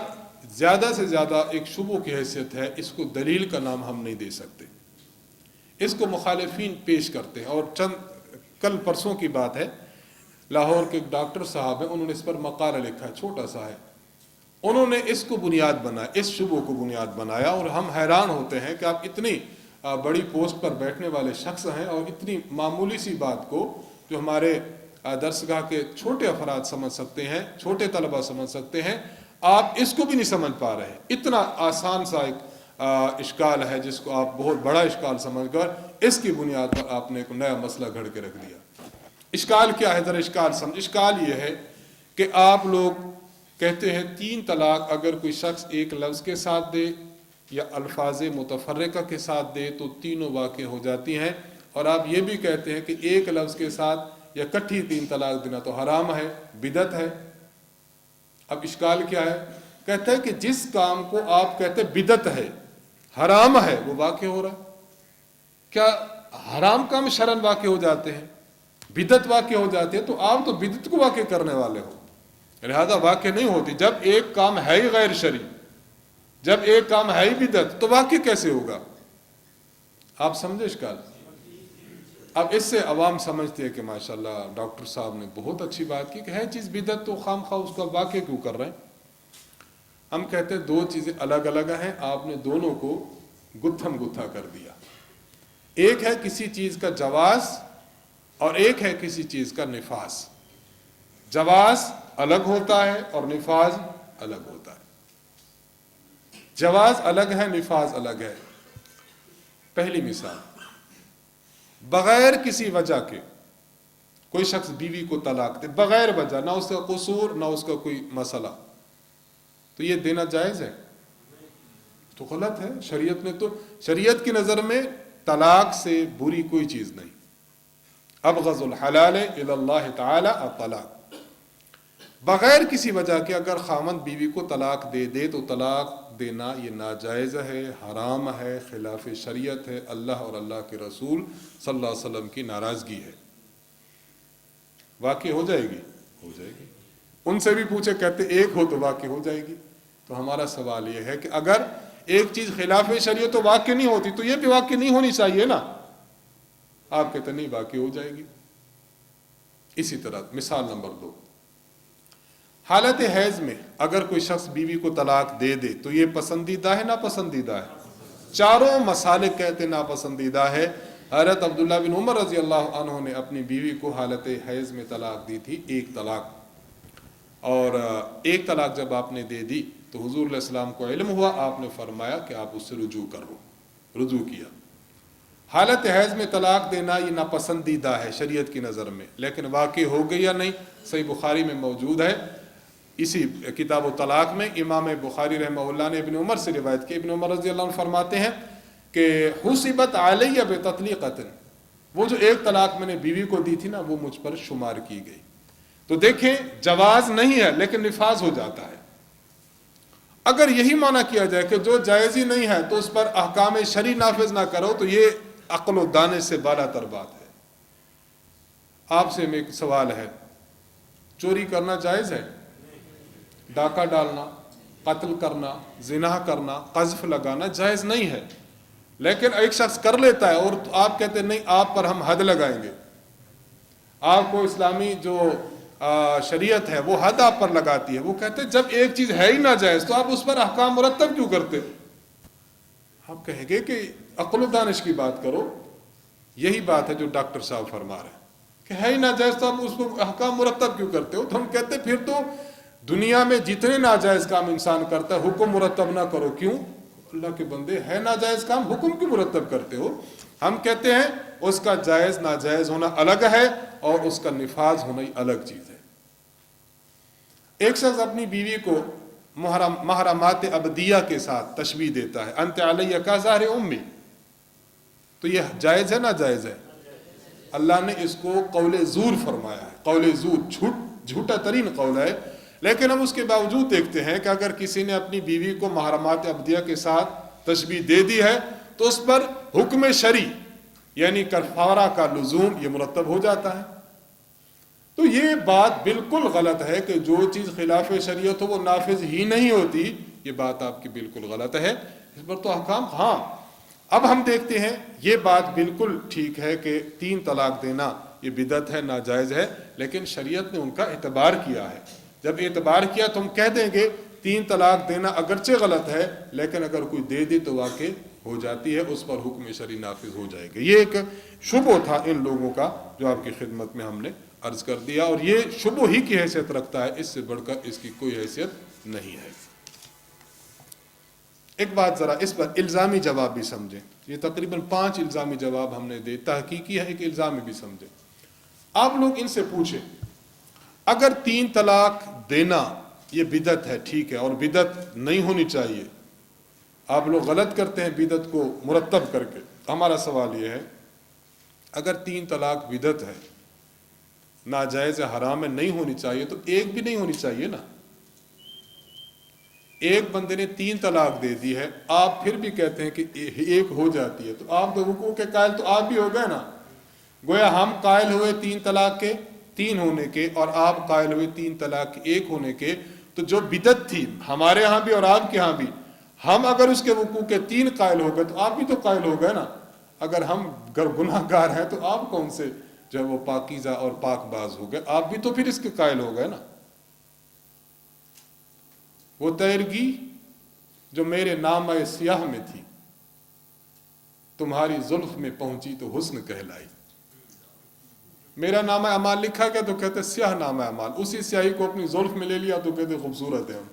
زیادہ سے زیادہ ایک شبہ کی حیثیت ہے، اس کو دلیل کا نام ہم نہیں دے سکتے، اس کو مخالفین پیش کرتے ہیں. اور کل پرسوں کی بات ہے، لاہور کے ایک ڈاکٹر صاحب ہیں، انہوں نے اس پر مقالہ لکھا ہے، چھوٹا سا ہے. انہوں نے اس کو بنیاد بنایا، اس شبہ کو بنیاد بنایا، اور ہم حیران ہوتے ہیں کہ آپ اتنی بڑی پوسٹ پر بیٹھنے والے شخص ہیں اور اتنی معمولی سی بات کو جو ہمارے درسگاہ کے چھوٹے افراد سمجھ سکتے ہیں، چھوٹے طلبہ سمجھ سکتے ہیں، آپ اس کو بھی نہیں سمجھ پا رہے. اتنا آسان سا ایک اشکال ہے جس کو آپ بہت بڑا اشکال سمجھ کر اس کی بنیاد پر آپ نے ایک نیا مسئلہ گھڑ کے رکھ دیا. اشکال کیا ہے؟ ذرا اشکال سمجھ. اشکال یہ ہے کہ آپ لوگ کہتے ہیں 3 طلاق اگر کوئی شخص ایک لفظ کے ساتھ دے یا الفاظ متفرقہ کے ساتھ دے تو تینوں واقع ہو جاتی ہیں. اور آپ یہ بھی کہتے ہیں کہ ایک لفظ کے ساتھ یا کٹھی 3 طلاق دینا تو حرام ہے، بدعت ہے. اب اشکال کیا ہے؟ کہتا ہے کہ جس کام کو آپ کہتے ہیں بدعت ہے، حرام ہے، وہ واقع ہو رہا ہے. کیا حرام کام شرعاً واقع ہو جاتے ہیں، بدعت واقع ہو جاتی ہے؟ تو آپ تو بدعت کو واقع کرنے والے ہو، لہذا واقع نہیں ہوتی. جب ایک کام ہے ہی غیر شرعی، جب ایک کام ہے ہی بدعت، تو واقع کیسے ہوگا؟ آپ سمجھے اشکال؟ اب اس سے عوام سمجھتے ہیں کہ ماشاءاللہ ڈاکٹر صاحب نے بہت اچھی بات کی کہ ہے چیز بدعت تو خام خواہ اس کا واقع کیوں کر رہے ہیں. ہم کہتے ہیں 2 چیزیں الگ الگ ہیں، آپ نے دونوں کو گتھم گتھا کر دیا. ایک ہے کسی چیز کا جواز اور ایک ہے کسی چیز کا نفاذ. جواز الگ ہوتا ہے اور نفاذ الگ ہوتا ہے. جواز الگ ہے، نفاذ الگ ہے. پہلی مثال، بغیر کسی وجہ کے کوئی شخص بیوی کو طلاق دے، بغیر وجہ، نہ اس کا قصور نہ اس کا کوئی مسئلہ، تو یہ دینا جائز ہے؟ تو غلط ہے. شریعت کی نظر میں طلاق سے بری کوئی چیز نہیں. ابغض الحلال الی اللہ تعالی الطلاق. بغیر کسی وجہ کے اگر خامند بیوی کو طلاق دے تو طلاق دینا یہ ناجائز ہے، حرام ہے، خلاف شریعت ہے، اللہ اور اللہ کے رسول صلی اللہ علیہ وسلم کی ناراضگی ہے. واقع ہو جائے گی؟ ہو جائے گی. ان سے بھی پوچھے، کہتے ایک ہو تو واقع ہو جائے گی. تو ہمارا سوال یہ ہے کہ اگر ایک چیز خلاف شریعت تو واقع نہیں ہوتی، تو یہ بھی واقع نہیں ہونی چاہیے نا. آپ کہتے نہیں، واقع ہو جائے گی. اسی طرح مثال نمبر 2، حالت حیض میں اگر کوئی شخص بیوی کو طلاق دے تو یہ پسندیدہ ہے ناپسندیدہ ہے؟ چاروں مسالک کہتے ناپسندیدہ ہے. حضرت عبداللہ بن عمر رضی اللہ عنہ نے اپنی بیوی کو حالت حیض میں طلاق دی تھی، 1 طلاق. اور 1 طلاق جب آپ نے دے دی تو حضور علیہ السلام کو علم ہوا، آپ نے فرمایا کہ آپ اس سے رجوع کرو. رجوع کیا. حالت حیض میں طلاق دینا یہ ناپسندیدہ ہے شریعت کی نظر میں، لیکن واقع ہو گئی یا نہیں؟ صحیح بخاری میں موجود ہے. اسی کتاب و طلاق میں امام بخاری رحمہ اللہ نے ابن عمر سے روایت کی. ابن عمر رضی اللہ عنہ فرماتے ہیں کہ حسبت علیہ بتطلیقۃ، وہ جو 1 طلاق میں نے بیوی کو دی تھی نا، وہ مجھ پر شمار کی گئی. تو دیکھیں، جواز نہیں ہے لیکن نفاذ ہو جاتا ہے. اگر یہی معنی کیا جائے کہ جو جائز ہی نہیں ہے تو اس پر احکام شرعی نافذ نہ کرو، تو یہ عقل و دانے سے بالا تر بات ہے. آپ سے ایک سوال ہے، چوری کرنا جائز ہے؟ ڈاکہ ڈالنا، قتل کرنا، زنا کرنا، قذف لگانا جائز نہیں ہے. لیکن ایک شخص کر لیتا ہے اور آپ کہتے ہیں نہیں، آپ پر ہم حد لگائیں گے. آپ کو اسلامی جو شریعت ہے وہ حد آپ پر لگاتی ہے. وہ کہتے ہیں جب ایک چیز ہے ہی ناجائز تو آپ اس پر احکام مرتب کیوں کرتے؟ آپ کہیں گے کہ عقل و دانش کی بات کرو. یہی بات ہے جو ڈاکٹر صاحب فرما رہے ہیں کہ ہے ہی ناجائز تو آپ اس کو احکام مرتب کیوں کرتے ہو؟ تو ہم کہتے ہیں پھر تو دنیا میں جتنے ناجائز کام انسان کرتا ہے حکم مرتب نہ کرو. کیوں؟ اللہ کے بندے، ہے ناجائز کام، حکم کیوں مرتب کرتے ہو؟ ہم کہتے ہیں اس کا جائز ناجائز ہونا الگ ہے اور اس کا نفاذ ہونا ہی الگ چیز ہے. ایک شخص اپنی بیوی کو محرمات ابدیہ کے ساتھ تشبیہ دیتا ہے، انت علیہ کا ظاہر امی، تو یہ جائز ہے ناجائز ہے؟ اللہ نے اس کو قول زور فرمایا ہے. قول زور جھوٹا ترین قول ہے. لیکن ہم اس کے باوجود دیکھتے ہیں کہ اگر کسی نے اپنی بیوی کو محرمات ابدیہ کے ساتھ تشبیہ دے دی ہے تو اس پر حکم شرعی یعنی کفارہ کا لزوم یہ مرتب ہو جاتا ہے. تو یہ بات بالکل غلط ہے کہ جو چیز خلاف شریعت ہو وہ نافذ ہی نہیں ہوتی. یہ بات آپ کی بالکل غلط ہے. اس پر تو احکام، ہاں اب ہم دیکھتے ہیں یہ بات بالکل ٹھیک ہے کہ 3 طلاق دینا یہ بدعت ہے، ناجائز ہے، لیکن شریعت نے ان کا اعتبار کیا ہے. جب اعتبار کیا تو ہم کہہ دیں گے 3 طلاق دینا اگرچہ غلط ہے لیکن اگر کوئی دے دی تو واقع ہو جاتی ہے، اس پر حکم شرعی نافذ ہو جائے گا. یہ ایک شبہ تھا ان لوگوں کا جو آپ کی خدمت میں ہم نے عرض کر دیا، اور یہ شبہ ہی کی حیثیت رکھتا ہے، اس سے بڑھ کر اس کی کوئی حیثیت نہیں ہے. ایک بات ذرا اس پر الزامی جواب بھی سمجھیں. یہ تقریباً 5 الزامی جواب ہم نے دے، تحقیقی ہے، ایک الزامی بھی سمجھیں. آپ لوگ ان سے پوچھیں اگر 3 طلاق دینا یہ بدعت ہے، ٹھیک ہے، اور بدعت نہیں ہونی چاہیے، آپ لوگ غلط کرتے ہیں بدعت کو مرتب کر کے. ہمارا سوال یہ ہے اگر 3 طلاق بدعت ہے، ناجائز حرام ہے، نہیں ہونی چاہیے، تو ایک بھی نہیں ہونی چاہیے نا. ایک بندے نے 3 طلاق دے دی ہے، آپ پھر بھی کہتے ہیں کہ ایک ہو جاتی ہے، تو آپ تو وقوع کے قائل تو آپ بھی ہو گئے نا. گویا ہم قائل ہوئے 3 طلاق کے 3 ہونے کے، اور آپ قائل ہوئے 3 طلاق کے 1 ہونے کے. تو جو بدعت تھی ہمارے ہاں بھی اور آپ کے ہاں بھی، ہم اگر اس کے وقوع کے 3 قائل ہو گئے تو آپ بھی تو قائل ہو گئے نا. اگر ہم گناہ گار ہیں تو آپ کون سے جو وہ پاکیزہ اور پاک باز ہو گئے، آپ بھی تو پھر اس کے قائل ہو گئے نا. وہ تیرگی جو میرے نامہ سیاہ میں تھی، تمہاری زلف میں پہنچی تو حسن کہلائی. میرا نامہ اعمال لکھا گیا تو کہتے سیاہ نامہ اعمال، اسی سیاہی کو اپنی زلف میں لے لیا تو کہتے خوبصورت ہے ہم.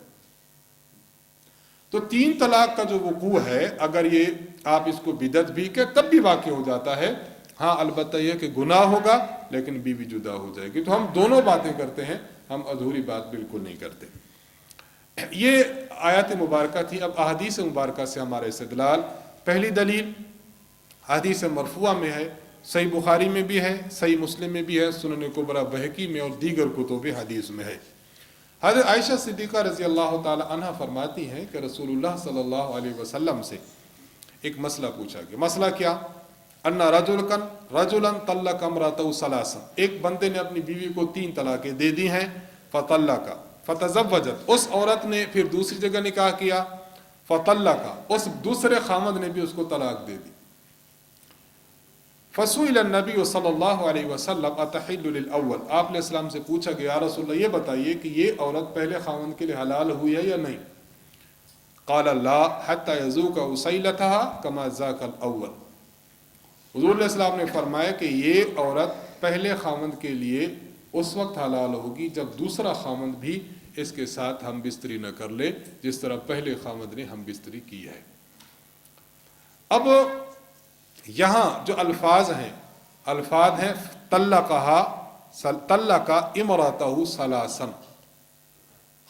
تو 3 طلاق کا جو وقوع ہے، اگر یہ آپ اس کو بدعت بھی کہ تب بھی واقع ہو جاتا ہے. ہاں البتہ یہ کہ گناہ ہوگا لیکن بیوی جدا ہو جائے گی. تو ہم دونوں باتیں کرتے ہیں، ہم ادھوری بات بالکل نہیں کرتے. یہ آیات مبارکہ تھی. اب احادیث مبارکہ سے ہمارا استدلال. پہلی دلیل حدیث مرفوعہ میں ہے، صحیح بخاری میں بھی ہے، صحیح مسلم میں بھی ہے، سنن کبریٰ بہقی میں اور دیگر کتب حدیث میں ہے. حضرت عائشہ صدیقہ رضی اللہ تعالی عنہ فرماتی ہیں کہ رسول اللہ صلی اللہ علیہ وسلم سے ایک مسئلہ پوچھا گیا. مسئلہ کیا؟ ان رجلا طلق امرأته ثلاثا، ایک بندے نے اپنی بیوی کو 3 طلاقیں دے دی ہیں. فطلق فتزوجت، اس عورت نے پھر دوسری جگہ نکاح کیا. فطلق، اس دوسرے خامد نے بھی اس کو طلاق دے دی. فسئل النبی صلی اللہ علیہ وسلم اتحل للاول، آپ علیہ السلام سے پوچھا گیا یا رسول اللہ یہ بتائیے کہ یہ عورت پہلے خامد کے لیے حلال ہوئی ہے یا نہیں؟ قال لا حتى يذوق وسيلتها كما ذاق الاول. حضور علیہ السلام نے فرمایا کہ یہ عورت پہلے خامد کے لیے اس وقت حلال ہوگی جب دوسرا خامد بھی اس کے ساتھ ہم بستری نہ کر لے جس طرح پہلے خامد نے ہم بستری کی ہے. اب یہاں جو الفاظ ہیں طلقہ امرأتہ ثلاثا،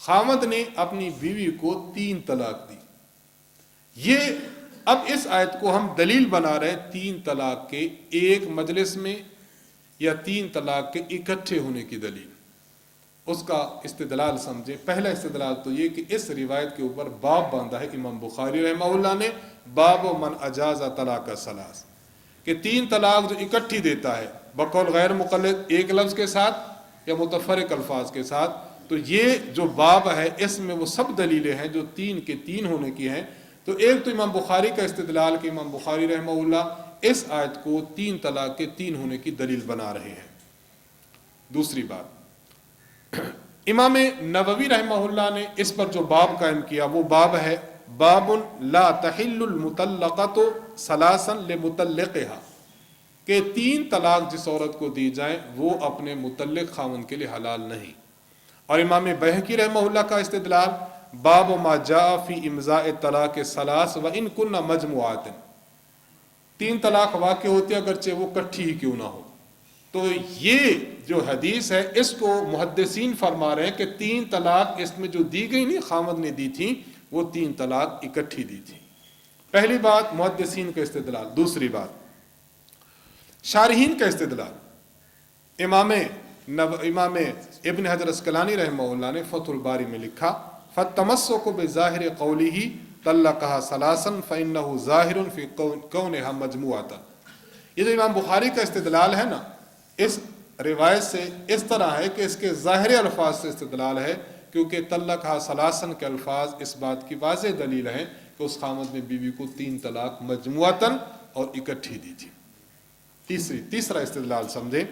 خامد نے اپنی بیوی کو 3 طلاق دی. یہ اب اس آیت کو ہم دلیل بنا رہے ہیں 3 طلاق کے ایک مجلس میں یا 3 طلاق کے اکٹھے ہونے کی دلیل. اس کا استدلال سمجھے. پہلا استدلال تو یہ کہ اس روایت کے اوپر باب باندھا ہے امام بخاری رحمہ اللہ نے، باب من اجاز طلاق ثلاث، کہ 3 طلاق جو اکٹھی دیتا ہے بقول غیر مقلد ایک لفظ کے ساتھ یا متفرق الفاظ کے ساتھ، تو یہ جو باب ہے اس میں وہ سب دلیلیں ہیں جو 3 کے 3 ہونے کی ہیں. تو ایک تو امام بخاری کا استدلال کہ امام بخاری رحمہ اللہ اس آیت کو 3 طلاق کے 3 ہونے کی دلیل بنا رہے ہیں. دوسری بات، امام نووی رحمہ اللہ نے اس پر جو باب قائم کیا وہ باب ہے باب لا تحل المطلقۃ ثلاثا لمطلقها، کہ 3 طلاق جس عورت کو دی جائیں وہ اپنے مطلق خاوند کے لیے حلال نہیں. اور امام بہقی رحمہ اللہ کا استدلال باب ما جاء فی امضاء طلاق ثلاث وان کن مجموعات، 3 طلاق واقع ہوتے اگرچہ وہ کٹھی ہی کیوں نہ ہو. تو یہ جو حدیث ہے اس کو محدثین فرما رہے ہیں کہ 3 طلاق اس میں جو دی گئی نہیں خامد نے دی تھی وہ 3 طلاق اکٹھی دی تھی. پہلی بات محدثین کا استدلال. دوسری بات شارحین کا استدلال. امام ابن حجر اسقلانی رحمہ اللہ نے فتح الباری میں لکھا فَالتَّمَسُّكُ بِظَاهِرِ قَوْلِهِ طَلَّقَهَا ثَلَاثًا فَإِنَّهُ ظَاهِرٌ فِي كَوْنِهَا مَجْمُوعَةً. یہ جو امام بخاری کا استدلال ہے نا، اس روایت سے اس طرح ہے کہ اس کے ظاہر الفاظ سے استدلال ہے، کیونکہ طلقها ثلاثا کے الفاظ اس بات کی واضح دلیل ہیں کہ اس خامد نے بیوی کو 3 طلاق مجموعتاً اور اکٹھی دی تھی. تیسرا استدلال سمجھیں.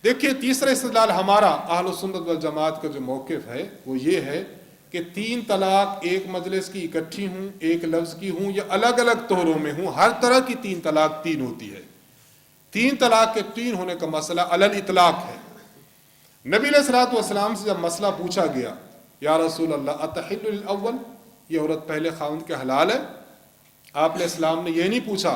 دیکھیے تیسرا استدلال ہمارا اہل سنت والجماعت کا جو موقف ہے وہ یہ ہے کہ 3 طلاق ایک مجلس کی اکٹھی ہوں، ایک لفظ کی ہوں یا الگ الگ طہروں میں ہوں، ہر طرح کی 3 طلاق 3 ہوتی ہے. 3 طلاق کے 3 ہونے کا مسئلہ علی الاطلاق ہے. نبی علیہ الصلوۃ والسلام سے جب مسئلہ پوچھا گیا یا رسول اللہ اتحل للاول، یہ عورت پہلے خاوند کے حلال ہے، آپ علیہ السلام نے یہ نہیں پوچھا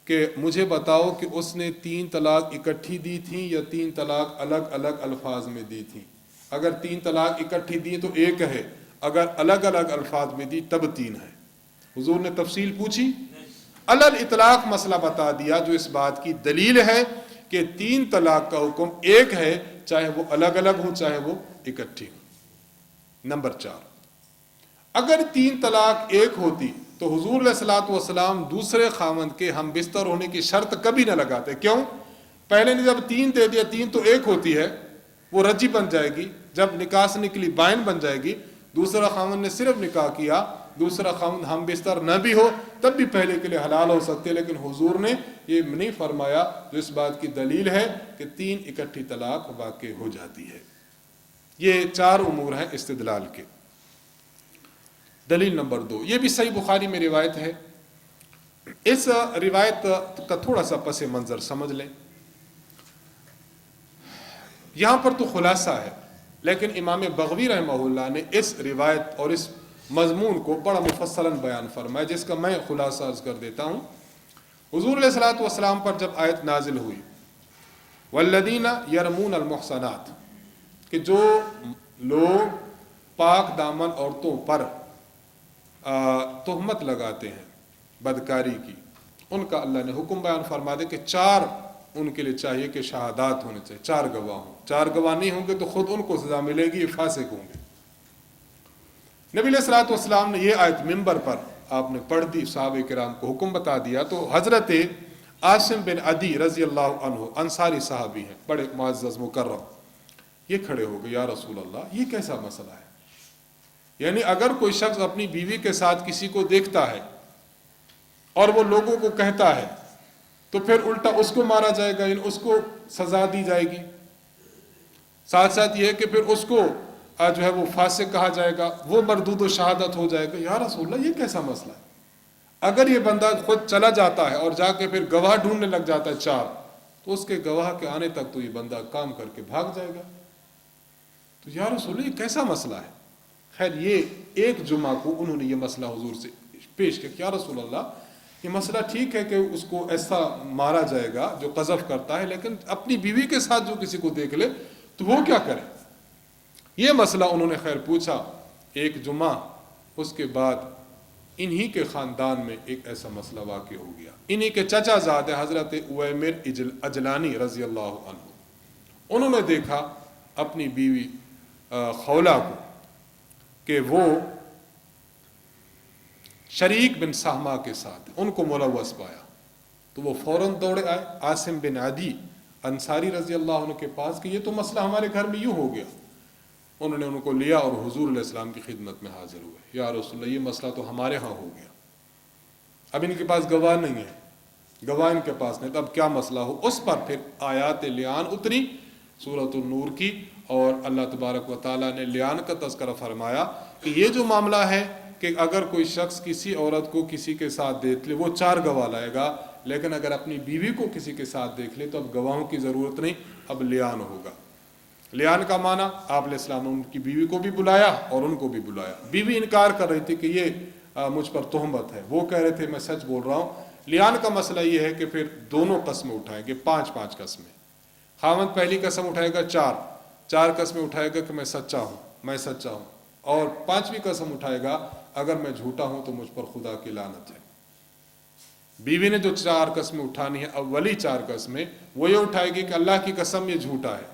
کہ مجھے بتاؤ کہ اس نے 3 طلاق اکٹھی دی تھیں یا 3 طلاق الگ الگ الفاظ میں دی تھیں. اگر 3 طلاق اکٹھی دی تو ایک ہے، اگر الگ الگ الفاظ میں دی تب 3 ہے. حضور نے تفصیل پوچھی؟ علل اطلاق مسئلہ بتا دیا، جو اس بات کی دلیل ہے کہ 3 طلاق کا حکم ایک ہے، چاہے وہ الگ الگ ہوں چاہے وہ اکٹھی ہوں۔ نمبر 4، اگر 3 طلاق ایک ہوتی تو حضور علیہ الصلوۃ والسلام دوسرے خاوند کے ہم بستر ہونے کی شرط کبھی نہ لگاتے۔ کیوں؟ پہلے نے جب 3 دے دیا، 3 تو ایک ہوتی ہے، وہ رجی بن جائے گی، جب نکاح سے نکلی بائن بن جائے گی۔ دوسرا خاوند نے صرف نکاح کیا، دوسرا خاوند ہم بستر نہ بھی ہو تب بھی پہلے کے لیے حلال ہو سکتے، لیکن حضور نے یہ نہیں فرمایا، جو اس بات کی دلیل ہے کہ 3 اکٹھی طلاق واقع ہو جاتی ہے۔ یہ 4 امور ہیں استدلال کے۔ دلیل نمبر 2، یہ بھی صحیح بخاری میں روایت ہے۔ اس روایت کا تھوڑا سا پس منظر سمجھ لیں۔ یہاں پر تو خلاصہ ہے، لیکن امام بغوی رحمہ اللہ نے اس روایت اور اس مضمون کو بڑا مفصلاً بیان فرمایا، جس کا میں خلاصہ عرض کر دیتا ہوں۔ حضور علیہ الصلوۃ والسلام پر جب آیت نازل ہوئی والذین یرمون المحصنات، کہ جو لوگ پاک دامن عورتوں پر تہمت لگاتے ہیں بدکاری کی، ان کا اللہ نے حکم بیان فرما دے کہ 4 ان کے لیے چاہیے کہ شہادات ہونے چاہیے، 4 گواہ ہوں۔ 4 گواہ نہیں ہوں گے تو خود ان کو سزا ملے گی، یہ فاسق ہوں گے۔ نبی علیہ الصلوۃ والسلام نے یہ آیت منبر پر آپ نے پڑھ دی، صحابہ کرام کو حکم بتا دیا، تو حضرت عاصم بن عدی رضی اللہ عنہ، انصاری صحابی ہیں، بڑے معزز مکرم، یہ کھڑے ہو گئے، یا رسول اللہ یہ کیسا مسئلہ ہے؟ یعنی اگر کوئی شخص اپنی بیوی کے ساتھ کسی کو دیکھتا ہے اور وہ لوگوں کو کہتا ہے تو پھر الٹا اس کو مارا جائے گا، یعنی اس کو سزا دی جائے گی، ساتھ ساتھ یہ ہے کہ پھر اس کو جو ہے وہ فاسق کہا جائے گا، وہ مردود و شہادت ہو جائے گا۔ یا رسول اللہ یہ کیسا مسئلہ ہے؟ اگر یہ بندہ خود چلا جاتا ہے اور جا کے پھر گواہ ڈھونڈنے لگ جاتا ہے 4، تو اس کے گواہ کے آنے تک تو یہ بندہ کام کر کے بھاگ جائے گا۔ تو یا رسول اللہ یہ کیسا مسئلہ ہے؟ خیر، یہ ایک جمعہ کو انہوں نے یہ مسئلہ حضور سے پیش کیا کہ یا رسول اللہ یہ مسئلہ ٹھیک ہے کہ اس کو ایسا مارا جائے گا جو قذف کرتا ہے، لیکن اپنی بیوی کے ساتھ جو کسی کو دیکھ لے تو وہ کیا کرے؟ یہ مسئلہ انہوں نے خیر پوچھا ایک جمعہ۔ اس کے بعد انہی کے خاندان میں ایک ایسا مسئلہ واقع ہو گیا۔ انہی کے چچا زاد حضرت اویمر اجلانی رضی اللہ عنہ، انہوں نے دیکھا اپنی بیوی خولہ کو کہ وہ شریک بن سہمہ کے ساتھ ان کو ملوث پایا، تو وہ فوراً دوڑے آئے عاصم بن عدی انصاری رضی اللہ عنہ کے پاس کہ یہ تو مسئلہ ہمارے گھر میں یوں ہو گیا۔ انہوں نے ان کو لیا اور حضور علیہ السلام کی خدمت میں حاضر ہوئے، یا رسول اللہ یہ مسئلہ تو ہمارے ہاں ہو گیا، اب ان کے پاس گواہ نہیں ہے، گواہ ان کے پاس نہیں، تو اب کیا مسئلہ ہو؟ اس پر پھر آیات لیان اتری سورۃ النور کی، اور اللہ تبارک و تعالیٰ نے لیان کا تذکرہ فرمایا کہ یہ جو معاملہ ہے کہ اگر کوئی شخص کسی عورت کو کسی کے ساتھ دیکھ لے وہ 4 گواہ لائے گا، لیکن اگر اپنی بیوی کو کسی کے ساتھ دیکھ لے تو اب گواہوں کی ضرورت نہیں، اب لیان ہوگا۔ لیان کا معنی آپ علیہ السلام نے ان کی بیوی کو بھی بلایا اور ان کو بھی بلایا۔ بیوی انکار کر رہی تھی کہ یہ مجھ پر تہمت ہے، وہ کہہ رہے تھے میں سچ بول رہا ہوں۔ لیان کا مسئلہ یہ ہے کہ پھر دونوں قسمیں اٹھائیں گے، 5 قسمیں۔ خاوند پہلی قسم اٹھائے گا 4 قسمیں اٹھائے گا کہ میں سچا ہوں، میں سچا ہوں، اور 5ویں قسم اٹھائے گا اگر میں جھوٹا ہوں تو مجھ پر خدا کی لعنت ہے۔ بیوی نے جو 4 قسمیں اٹھانی ہے، اولی 4 قسمیں وہ یہ اٹھائے گی کہ اللہ کی قسم یہ جھوٹا ہے،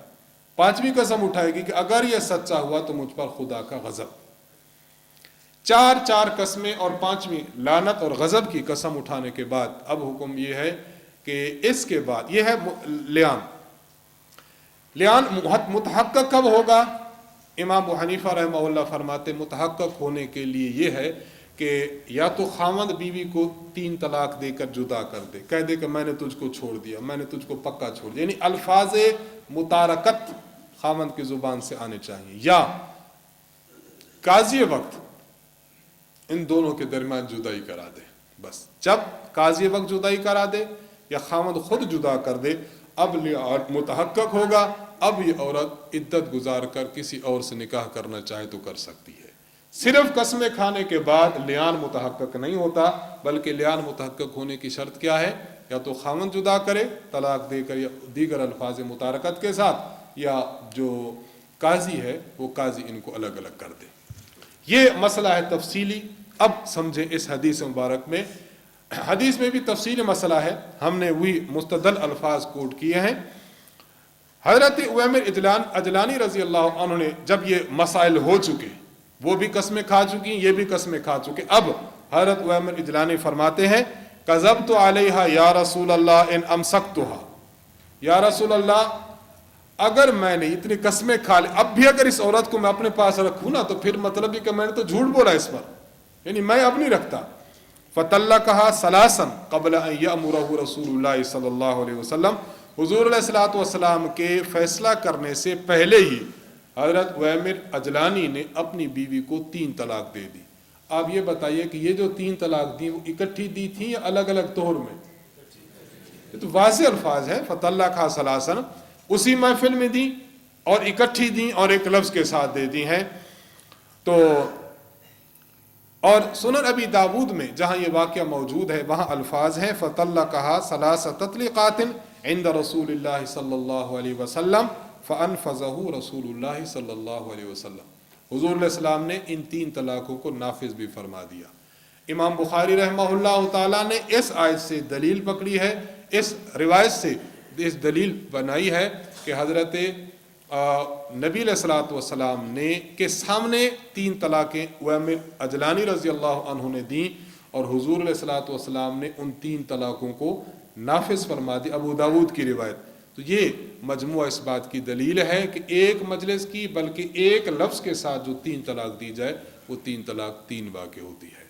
5ویں قسم اٹھائے گی کہ اگر یہ سچا ہوا تو مجھ پر خدا کا غضب۔ 4 قسمیں اور 5ویں لعنت اور غضب کی قسم اٹھانے کے بعد اب حکم یہ ہے کہ اس کے بعد یہ ہے لیان۔ لیان متحقق کب ہوگا؟ امام ابو حنیفہ رحمہ اللہ فرماتے متحقق ہونے کے لیے یہ ہے کہ یا تو خاوند بیوی کو 3 طلاق دے کر جدا کر دے، کہہ دے کہ میں نے تجھ کو چھوڑ دیا، میں نے تجھ کو پکا چھوڑ دیا، یعنی الفاظ متارکت خاوند کی زبان سے آنے چاہیے، یا قاضی وقت ان دونوں کے درمیان جدائی کرا دے۔ بس جب قاضی وقت جدائی کرا دے یا خاوند خود جدا کر دے، اب لیان متحقق ہوگا، اب یہ عورت عدت گزار کر کسی اور سے نکاح کرنا چاہے تو کر سکتی ہے۔ صرف قسمیں کھانے کے بعد لیان متحقق نہیں ہوتا، بلکہ لیان متحقق ہونے کی شرط کیا ہے؟ یا تو خاوند جدا کرے طلاق دے کر یا دیگر الفاظ متارکت کے ساتھ، یا جو قاضی ہے وہ قاضی ان کو الگ الگ کر دے۔ یہ مسئلہ ہے تفصیلی، اب سمجھیں اس حدیث مبارک میں، حدیث میں بھی تفصیل مسئلہ ہے، ہم نے وہی مستدل الفاظ کوٹ کیے ہیں۔ حضرت عویمر اجلانی رضی اللہ عنہ نے جب یہ مسائل ہو چکے، وہ بھی قسمیں کھا چکی، یہ بھی قسمیں کھا چکے، اب حضرت عویمر اجلانی فرماتے ہیں کذبت علیہا یا رسول اللہ ان امسکتھا، یا رسول اللہ اگر میں نے اتنی قسمیں کھا لی، اب بھی اگر اس عورت کو میں اپنے پاس رکھوں نا تو پھر مطلب یہ کہ میں نے تو جھوٹ بولا اس پر، یعنی میں اب نہیں رکھتا۔ فطلقها ثلاثا قبل ان یامرہ رسول اللہ صلی اللہ علیہ وسلم، حضور علیہ الصلوۃ والسلام کے فیصلہ کرنے سے پہلے ہی حضرت عویمر اجلانی نے اپنی بیوی کو 3 طلاق دے دی۔ آپ یہ بتائیے کہ یہ جو 3 طلاق دی وہ اکٹھی دی تھی یا الگ الگ طہر میں؟ یہ تو واضح الفاظ ہے، فطلقها ثلاثا، اسی محفل میں دی اور اکٹھی دی اور ایک لفظ کے ساتھ دے دی ہیں۔ تو اور سنن ابی داود میں جہاں یہ واقعہ موجود ہے وہاں الفاظ ہیں فطلقها 3 تطلیقات عند رسول اللہ صلی اللہ علیہ وسلم فانفذه رسول اللہ صلی اللہ علیہ وسلم، حضور علیہ السلام نے ان 3 طلاقوں کو نافذ بھی فرما دیا۔ امام بخاری رحمہ اللہ تعالیٰ نے اس آیت سے دلیل پکڑی ہے، اس روایت سے اس دلیل بنائی ہے کہ حضرت نبی علیہ الصلوۃ والسلام نے کے سامنے 3 طلاقیں عویمر اجلانی رضی اللہ عنہ نے دیں اور حضور علیہ الصلوۃ والسلام نے ان 3 طلاقوں کو نافذ فرما دی، ابو داود کی روایت۔ تو یہ مجموعہ اس بات کی دلیل ہے کہ ایک مجلس کی بلکہ ایک لفظ کے ساتھ جو 3 طلاق دی جائے وہ 3 طلاق 3 واقع ہوتی ہے۔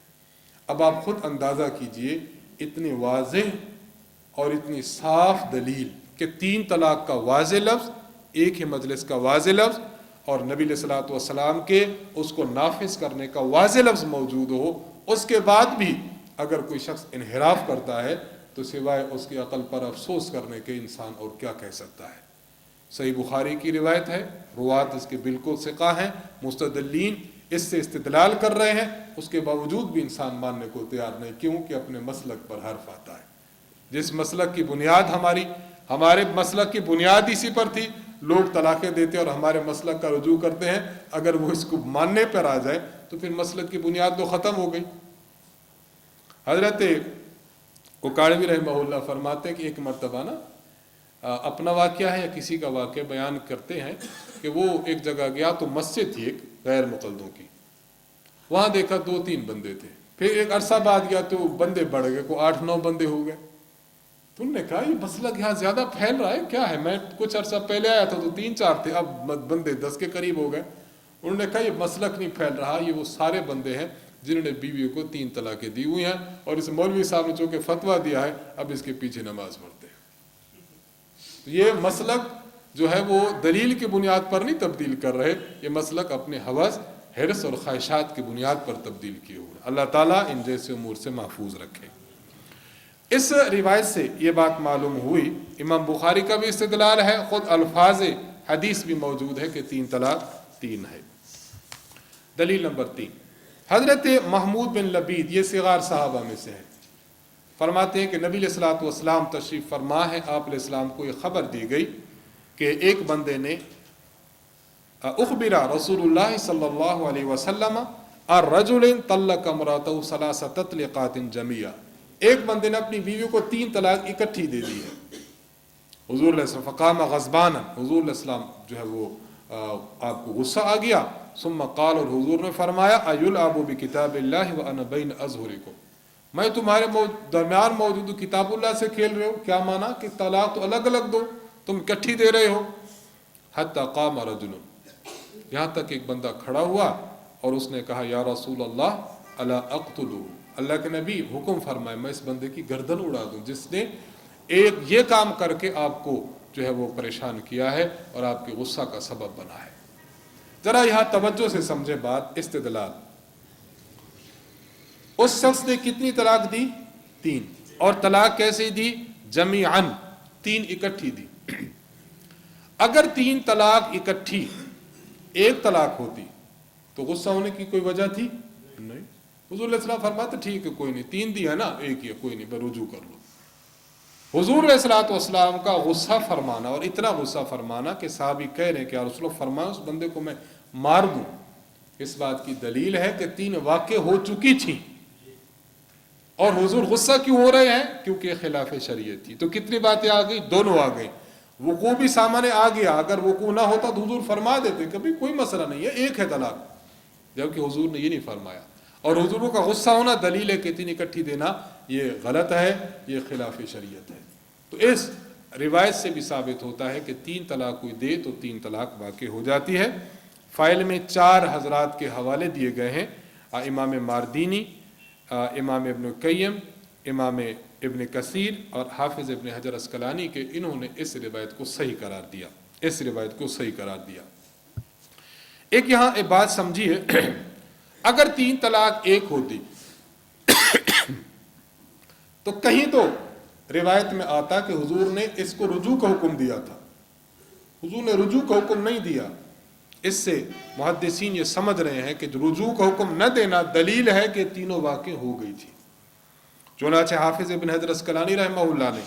اب آپ خود اندازہ کیجئے اتنی واضح اور اتنی صاف دلیل کہ 3 طلاق کا واضح لفظ، ایک ہی مجلس کا واضح لفظ، اور نبی علیہ الصلوۃ والسلام کے اس کو نافذ کرنے کا واضح لفظ موجود ہو، اس کے بعد بھی اگر کوئی شخص انحراف کرتا ہے تو سوائے اس کی عقل پر افسوس کرنے کے انسان اور کیا کہہ سکتا ہے۔ صحیح بخاری کی روایت ہے، روات اس کے بالکل ثقہ ہیں، مستدلین اس سے استدلال کر رہے ہیں، اس کے باوجود بھی انسان ماننے کو تیار نہیں، کیوں کہ اپنے مسلک پر حرف آتا ہے۔ جس مسلک کی بنیاد ہمارے مسلک کی بنیاد اسی پر تھی، لوگ طلاقیں دیتے اور ہمارے مسلک کا رجوع کرتے ہیں، اگر وہ اس کو ماننے پر آ جائے تو پھر مسلک کی بنیاد تو ختم ہو گئی۔ حضرت اکاڑوی رحمہ اللہ فرماتے ہیں کہ ایک مرتبہ نا اپنا واقعہ ہے یا کسی کا واقعہ بیان کرتے ہیں کہ وہ ایک جگہ گیا تو مسجد تھی ایک غیر مقلدوں کی، وہاں دیکھا 2-3 بندے تھے، پھر ایک عرصہ بعد گیا تو بندے بڑھ گئے، کو 8-9 بندے ہو گئے۔ تو انہوں نے کہا یہ مسلک یہاں زیادہ پھیل رہا ہے، کیا ہے؟ میں کچھ عرصہ پہلے آیا تھا تو 3-4 تھے، اب بندے 10 کے قریب ہو گئے۔ انہوں نے کہا یہ مسلک نہیں پھیل رہا، یہ وہ سارے بندے ہیں جنہوں نے بیویوں کو 3 طلاقیں دی ہوئی ہیں، اور اس مولوی صاحب نے چونکہ فتویٰ دیا ہے اب اس کے پیچھے نماز پڑھتے ہیں۔ تو یہ مسلک جو ہے وہ دلیل کی بنیاد پر نہیں تبدیل کر رہے، یہ مسلک اپنے ہوس، حرص اور خواہشات کی بنیاد پر تبدیل کیے ہوئے۔ اللہ تعالیٰ ان جیسے امور سے محفوظ رکھے۔ اس روایت سے یہ بات معلوم ہوئی، امام بخاری کا بھی استدلال ہے، خود الفاظ حدیث بھی موجود ہے کہ 3 طلاق 3 ہے۔ دلیل نمبر 3، حضرت محمود بن لبید، یہ صغار صحابہ میں سے ہے، فرماتے ہیں کہ نبی علیہ الصلوۃ والسلام تشریف فرما ہے، آپ علیہ السلام کو یہ خبر دی گئی کہ ایک بندے نے اخبر رسول اللہ صلی اللہ علیہ وسلم الرجل طلق امرأته 3 تطلیقات جمیعہ، ایک بندے نے اپنی بیوی کو 3 طلاق اکٹھی دے دی ہے۔ حضور علیہ السلام فقام غضبانا، حضور علیہ السلام جو ہے وہ آپ کو غصہ آ گیا، ثم قال، اور حضور نے فرمایا ایلعب بکتاب اللہ وانا بین اظہرکم، میں تمہارے درمیان موجود کتاب اللہ سے کھیل رہے ہو؟ کیا مانا کہ طلاق تو الگ الگ دو، تم اکٹھی دے رہے ہو۔ حتی قام رجل، یہاں تک ایک بندہ کھڑا ہوا اور اس نے کہا یا رسول اللہ الا اقتلہ، اللہ کے نبی حکم فرمائے میں اس بندے کی گردن اڑا دوں جس نے ایک یہ کام کر کے آپ کو جو ہے وہ پریشان کیا ہے اور آپ کے غصہ کا سبب بنا ہے۔ ذرا یہاں توجہ سے سمجھے بات، استدلال۔ اس شخص نے کتنی طلاق دی؟ 3، اور طلاق کیسے دی؟ جمیعاً، 3 اکٹھی دی۔ اگر 3 طلاق اکٹھی ایک طلاق ہوتی تو غصہ ہونے کی کوئی وجہ تھی؟ نہیں۔ حضور علیہ السلام فرماتے ٹھیک ہے کوئی نہیں، 3 دی ہے نا، ایک ہی ہے، کوئی نہیں، رجوع کر لو۔ حضور علیہ السلام کا غصہ فرمانا، اور اتنا غصہ فرمانا کہ صحابی کہہ رہے ہیں کہ یا رسول اللہ فرمایا اس بندے کو میں مار دوں، اس بات کی دلیل ہے کہ 3 واقع ہو چکی تھیں، اور حضور غصہ کیوں ہو رہے ہیں؟ کیونکہ خلاف شریعت تھی۔ تو کتنی باتیں آ گئی؟ دونوں آ گئی۔ وقوع بھی سامنے آ گیا، اگر وقوع نہ ہوتا تو حضور فرما دیتے کبھی کوئی مسئلہ نہیں ہے، ایک ہے طلاق، جبکہ حضور نے یہ نہیں فرمایا۔ اور حضوروں کا غصہ ہونا دلیل ہے کہ 3 اکٹھی دینا یہ غلط ہے، یہ خلاف شریعت ہے۔ تو اس روایت سے بھی ثابت ہوتا ہے کہ 3 طلاق کوئی دے تو 3 طلاق واقع ہو جاتی ہے۔ فائل میں 4 حضرات کے حوالے دیے گئے ہیں، امام ماردینی، امام ابن قیم، امام ابن کثیر اور حافظ ابن حجر اسقلانی کے، انہوں نے اس روایت کو صحیح قرار دیا، اس روایت کو صحیح قرار دیا۔ ایک یہاں ایک بات سمجھیے، اگر 3 طلاق ایک ہوتی تو کہیں تو روایت میں آتا کہ حضور نے اس کو رجوع کا حکم دیا تھا، حضور نے رجوع کا حکم نہیں دیا۔ اس سے محدثین یہ سمجھ رہے ہیں کہ رجوع کا حکم نہ دینا دلیل ہے کہ تینوں واقع ہو گئی تھی۔ چنانچہ حافظ ابن حجر اسقلانی رحمہ اللہ نے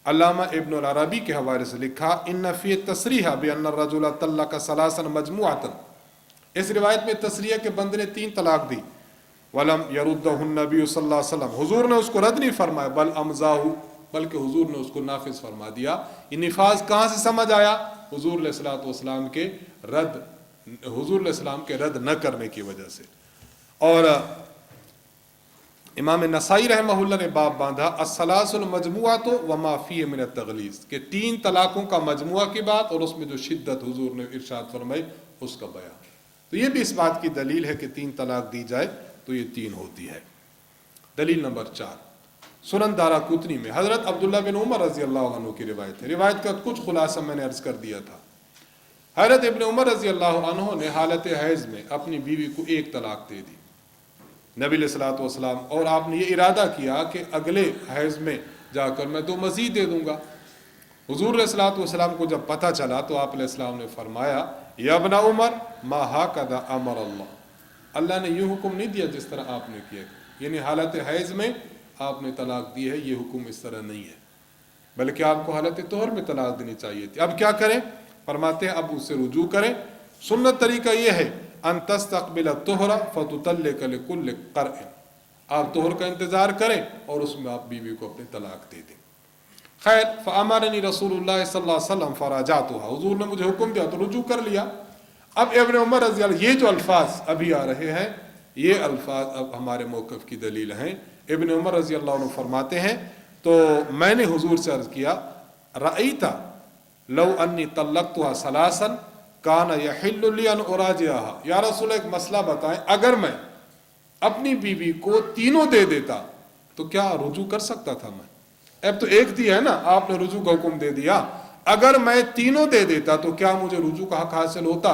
علامہ ابن العربی کے حوالے سے لکھا، ان فی تصریح بان الرجل طلق ثلاثا مجموعۃ، اس روایت میں تصریح کہ بندے نے 3 طلاق دی، ولم یردہ النبی صلی اللہ علیہ وسلم، حضور نے اس کو رد نہیں فرمایا، بل امضاہ، بلکہ حضور نے اس کو نافذ فرما دیا۔ یہ نفاذ کہاں سے سمجھ آیا؟ حضور علیہ الصلوۃ والسلام کے رد، حضور علیہ السلام کے رد نہ کرنے کی وجہ سے۔ اور امام نسائی رحمہ اللہ نے باب باندھا الثلاث المجموعۃ وما فیہ من التغلیظ، کہ 3 طلاقوں کا مجموعہ کی بات اور اس میں جو شدت حضور نے ارشاد فرمائی اس کا بیان۔ تو یہ بھی اس بات کی دلیل ہے کہ 3 طلاق دی جائے تو یہ 3 ہوتی ہے۔ دلیل نمبر 4 سنن دارقطنی میں حضرت عبداللہ بن عمر رضی اللہ عنہ کی روایت ہے۔ روایت کا کچھ خلاصہ میں نے عرض کر دیا تھا۔ حضرت ابن عمر رضی اللہ عنہ نے حالت حیض میں اپنی بیوی کو 1 طلاق دے دی، نبی علیہ الصلوۃ والسلام، اور آپ نے یہ ارادہ کیا کہ اگلے حیض میں جا کر میں 2 مزید دے دوں گا۔ حضور علیہ الصلوۃ والسلام کو جب پتہ چلا تو آپ علیہ السلام نے فرمایا، یا ابن عمر ما ہکذا امر اللہ، اللہ نے یہ حکم نہیں دیا جس طرح آپ نے کیا، یعنی حالت حیض میں آپ نے طلاق دی ہے، یہ حکم اس طرح نہیں ہے، بلکہ آپ کو حالت طہر میں طلاق دینی چاہیے تھی۔ اب کیا کریں؟ فرماتے ہیں اب اس سے رجوع کریں۔ سنت طریقہ یہ ہے ان تستقبل الطہر فتطلق لكل قرء، آپ طہر کا انتظار کریں اور اس میں آپ بیوی کو اپنی طلاق دے دیں۔ خیر، فامرنی رسول اللہ صلی اللہ علیہ وسلم فراجعتها، حضور نے مجھے حکم دیا تو رجوع کر لیا۔ اب ابن عمر رضی اللہ، یہ جو الفاظ ابھی آ رہے ہیں یہ الفاظ اب ہمارے موقف کی دلیل ہیں۔ ابن عمر رضی اللہ عنہ فرماتے ہیں تو میں نے حضور سے عرض کیا، رأیت لو انی طلقتها ثلاثا کان یحل لی ان اراجعها، یا رسول ایک مسئلہ بتائیں، اگر میں اپنی بیوی کو 3 دے دیتا تو کیا رجوع کر سکتا تھا میں؟ اب تو 1 دی ہے نا، آپ نے رجوع کا حکم دے دیا، اگر میں 3 دے دیتا تو کیا مجھے رجوع کا حق حاصل ہوتا؟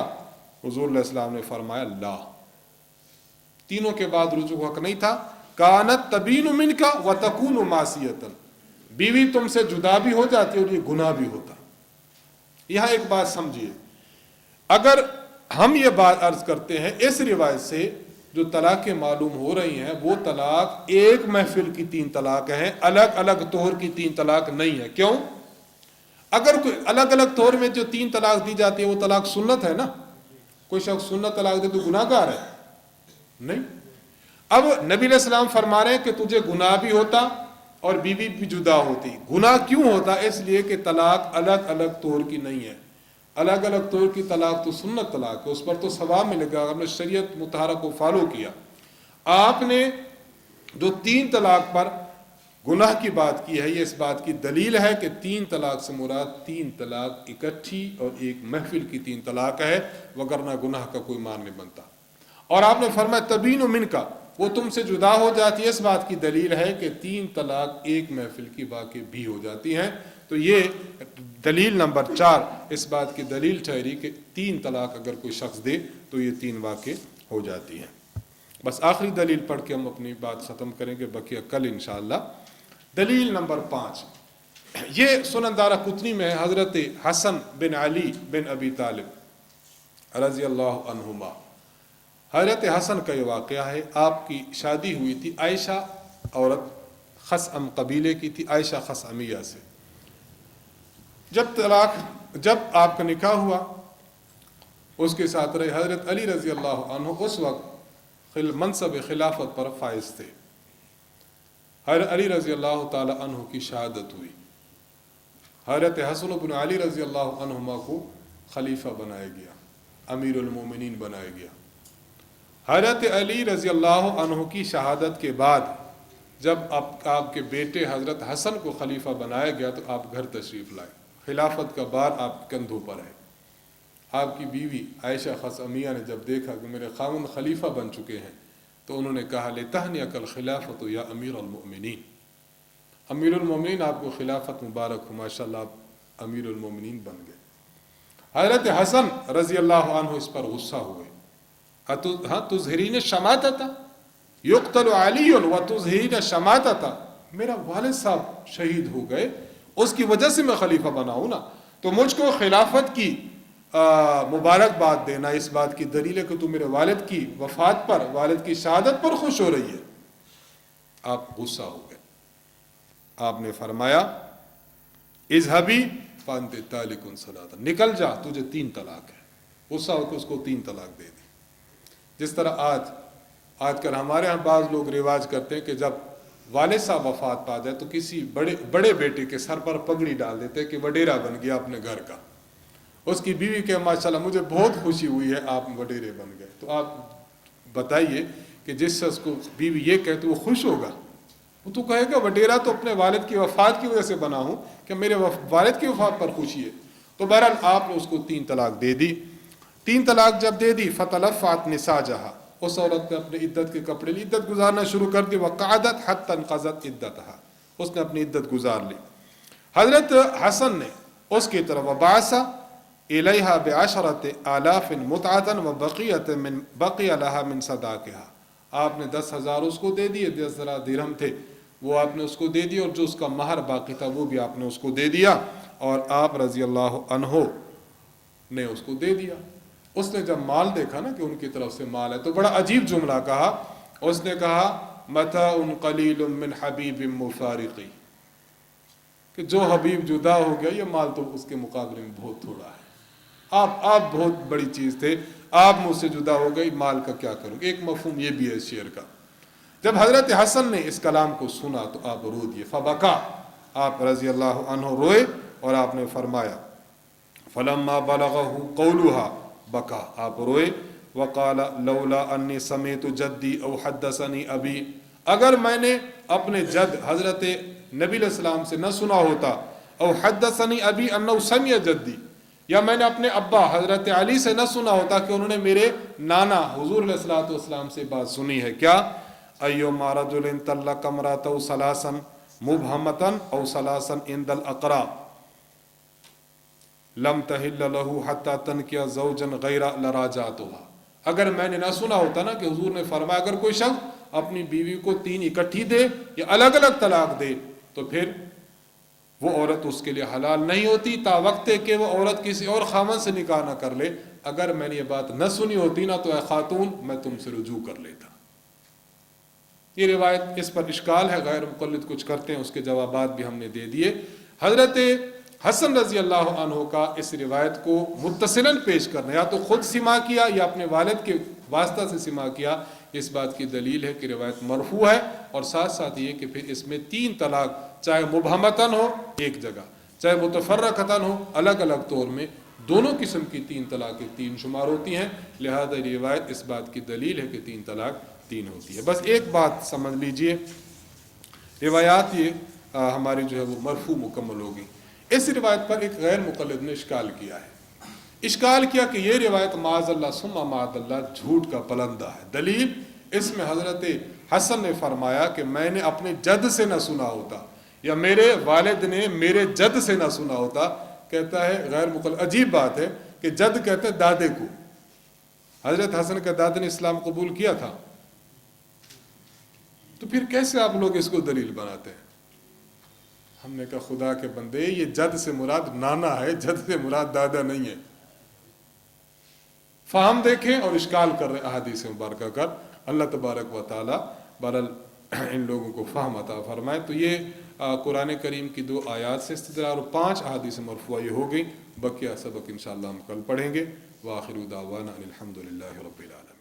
حضور علیہ السلام نے فرمایا لا، 3 کے بعد رجوع کا حق نہیں تھا۔ کانت تبین منک وتکون معصیۃ، بیوی تم سے جدا بھی ہو جاتی اور یہ گناہ بھی ہوتا۔ یہاں ایک بات سمجھیے، اگر ہم یہ بات عرض کرتے ہیں اس روایت سے جو طلاقیں معلوم ہو رہی ہیں وہ طلاق ایک محفل کی 3 طلاق ہیں، الگ الگ طہر کی 3 طلاق نہیں ہے۔ کیوں؟ اگر کوئی الگ الگ طور میں جو 3 طلاق دی جاتی ہے وہ طلاق سنت ہے نا، کوئی شخص سنت طلاق دے تو گناہ گار ہے؟ نہیں۔ اب نبی علیہ السلام فرما رہے ہیں کہ تجھے گناہ بھی ہوتا اور بیوی بھی جدا ہوتی۔ گناہ کیوں ہوتا؟ اس لیے کہ طلاق الگ الگ طور کی نہیں ہے۔ الگ الگ طور کی طلاق تو سنت طلاق ہے، اس پر تو ثواب ملے گا، آپ نے شریعت مطہرہ کو فالو کیا۔ آپ نے جو 3 طلاق پر گناہ کی بات کی ہے، یہ اس بات کی دلیل ہے کہ 3 طلاق سے مراد 3 طلاق اکٹھی اور ایک محفل کی 3 طلاق ہے، وگرنہ گناہ کا کوئی مان نہیں بنتا۔ اور آپ نے فرمایا تبین منکا، وہ تم سے جدا ہو جاتی ہے، اس بات کی دلیل ہے کہ 3 طلاق ایک محفل کی واقع بھی ہو جاتی ہیں۔ تو یہ دلیل نمبر 4 اس بات کی دلیل ٹھہری کہ 3 طلاق اگر کوئی شخص دے تو یہ 3 واقع ہو جاتی ہیں۔ بس آخری دلیل پڑھ کے ہم اپنی بات ختم کریں گے، بقیہ کل انشاءاللہ۔ دلیل نمبر 5 یہ سنن دارقطنی میں حضرت حسن بن علی بن ابی طالب رضی اللہ عنہما، حضرت حسن کا یہ واقعہ ہے۔ آپ کی شادی ہوئی تھی، عائشہ عورت خثعم قبیلے کی تھی، عائشہ خثعمیہ سے۔ جب آپ کا نکاح ہوا اس کے ساتھ رہے۔ حضرت علی رضی اللہ عنہ اس وقت منصب خلافت پر فائز تھے۔ حضرت علی رضی اللہ تعالی عنہ کی شہادت ہوئی، حضرت حسن بن علی رضی اللہ عنہما کو خلیفہ بنایا گیا، امیر المومنین بنایا گیا۔ حضرت علی رضی اللہ عنہ کی شہادت کے بعد جب آپ کے بیٹے حضرت حسن کو خلیفہ بنایا گیا تو آپ گھر تشریف لائے، خلافت کا بار آپ کے کندھوں پر ہے۔ آپ کی بیوی عائشہ خصمیہ نے جب دیکھا کہ میرے خاوند خلیفہ بن چکے ہیں تو انہوں نے کہا لِتَهْنِيَكَ الْخِلَافَةُ يَا أَمِيرَ الْمُؤْمِنِينَ، امیر المومنین آپ کو خلافت مبارک ہو، ماشاءاللہ آپ امیر المومنین بن گئے۔ حضرت حسن رضی اللہ عنہ اس پر غصہ ہوئے، تظہرین شماتۃ یقتل علی وتظہرین شماتۃ، میرا والد صاحب شہید ہو گئے، اس کی وجہ سے میں خلیفہ بنا ہوں نا، تو مجھ کو خلافت کی مبارکباد دینا اس بات کی دلیل ہے کہ تو میرے والد کی وفات پر، والد کی شہادت پر خوش ہو رہی ہے۔ آپ غصہ ہو گئے، آپ نے فرمایا اذهبی فانت طالق ثلاثا، نکل جا تجھے 3 طلاق ہے۔ غصہ ہو کے اس کو 3 طلاق دے دی۔ جس طرح آج کل ہمارے ہاں بعض لوگ رواج کرتے ہیں کہ جب والد صاحب وفات پا جائے تو کسی بڑے بیٹے کے سر پر پگڑی ڈال دیتے کہ وڈیرا بن گیا اپنے گھر کا، اس کی بیوی کہ ماشاءاللہ مجھے بہت خوشی ہوئی ہے آپ وڈیرے بن گئے۔ تو آپ بتائیے کہ جس شخص کو بیوی یہ کہے تو وہ خوش ہوگا؟ وہ تو کہے گا وڈیرا تو اپنے والد کی وفات کی وجہ سے بنا ہوں کہ میرے والد کی وفات پر خوشی ہے۔ تو بہرحال آپ نے اس کو 3 طلاق دے دی۔ 3 طلاق جب دے دی فتلفات نساجہا، اس عورت نے اپنے عدت کے کپڑے لی، عدت گزارنا شروع کر دی، وقعدت حتی انقضت عدتہا، اس نے اپنی عدت گزار لی۔ حضرت حسن نے اس کی طرف وبعث الیہا بعشرۃ آلاف متعۃ وبقیۃ من بقی لہا من صداقہا، آپ نے 10,000 اس کو دے دیے، 10,000 درہم تھے وہ آپ نے اس کو دے دیا، اور جو اس کا مہر باقی تھا وہ بھی آپ نے اس کو دے دیا، اور آپ رضی اللہ عنہ نے اس کو دے دیا۔ اس نے جب مال دیکھا نا کہ ان کی طرف سے مال ہے تو بڑا عجیب جملہ کہا، اس نے کہا متاع قلیل من حبیب مفارقی، کہ جو حبیب جدا ہو گیا یہ مال تو اس کے مقابلے میں بہت تھوڑا ہے، آپ بہت بڑی چیز تھے، آپ مجھ سے جدا ہو گئی، مال کا کیا کروں گے۔ ایک مفہوم یہ بھی ہے اس شعر کا۔ جب حضرت حسن نے اس کلام کو سنا تو آپ رو دیے، فبکا، آپ رضی اللہ عنہ روئے، اور آپ نے فرمایا فلما بلغہ قولہا بکا، آپ روئے، وقال لولا انی سمعت جدی او حدثنی ابی، اگر میں نے اپنے جد حضرت نبی علیہ السلام سے نہ سنا ہوتا، او حدثنی ابی انہ سمع جدی، یا میں نے اپنے ابا حضرت علی سے نہ سنا ہوتا کہ انہوں نے میرے نانا حضور علیہ السلام سے بات سنی ہے، کیا ایما رجل طلق امرأته ثلاثا مبہمۃ او ثلاثا عند الاقرا لم تحل له حتى تنکح زوجا غیر لراجعتها، اگر میں نے نہ سنا ہوتا نا کہ حضور نے فرمایا اگر کوئی شخص اپنی بیوی کو 3 اکٹھی دے یا الگ الگ طلاق دے تو پھر وہ عورت اس کے لیے حلال نہیں ہوتی تا وقت کہ وہ عورت کسی اور خاوند سے نکاح نہ کر لے۔ اگر میں نے یہ بات نہ سنی ہوتی نا تو اے خاتون میں تم سے رجوع کر لیتا۔ یہ روایت اس پر اشکال ہے، غیر مقلد کچھ کرتے ہیں، اس کے جوابات بھی ہم نے دے دیے۔ حضرت حسن رضی اللہ عنہ کا اس روایت کو متصلاً پیش کرنا، یا تو خود سماع کیا یا اپنے والد کے واسطہ سے سماع کیا، اس بات کی دلیل ہے کہ روایت مرفوع ہے، اور ساتھ ساتھ یہ کہ پھر اس میں 3 طلاق چاہے مبہمتاً ہو ایک جگہ، چاہے متفرقتاً ہو الگ الگ طور میں، دونوں قسم کی 3 طلاقیں 3 شمار ہوتی ہیں، لہذا روایت اس بات کی دلیل ہے کہ 3 طلاق 3 ہوتی ہے۔ بس ایک بات سمجھ لیجئے، روایات یہ ہماری جو ہے وہ مرفوع مکمل ہوگی۔ اس روایت پر ایک غیر مقلد نے اشکال کیا ہے، اشکال کیا کہ یہ روایت معاذ اللہ ثم معاذ اللہ جھوٹ کا پلندہ ہے۔ دلیل، اس میں حضرت حسن نے فرمایا کہ میں نے اپنے جد سے نہ سنا ہوتا، یا میرے والد نے میرے جد سے نہ سنا ہوتا، کہتا ہے غیر مقلد۔ عجیب بات ہے کہ جد کہتے ہیں دادے کو، حضرت حسن کے دادے نے اسلام قبول کیا تھا، تو پھر کیسے آپ لوگ اس کو دلیل بناتے ہیں؟ ہم نے کہا خدا کے بندے یہ جد سے مراد نانا ہے، جد سے مراد دادا نہیں ہے۔ فہم دیکھیں اور اشکال کر رہے احادیث مبارکہ کر، اللہ تبارک و تعالی برل ان لوگوں کو فہم عطا فرمائے۔ تو یہ قرآن کریم کی 2 آیات سے استدلال اور 5 احادیث مرفوعہ یہ ہو گئی۔ بقیہ سبق انشاءاللہ ہم کل پڑھیں گے۔ وآخر دعوانا ان الحمد للہ رب العالمین۔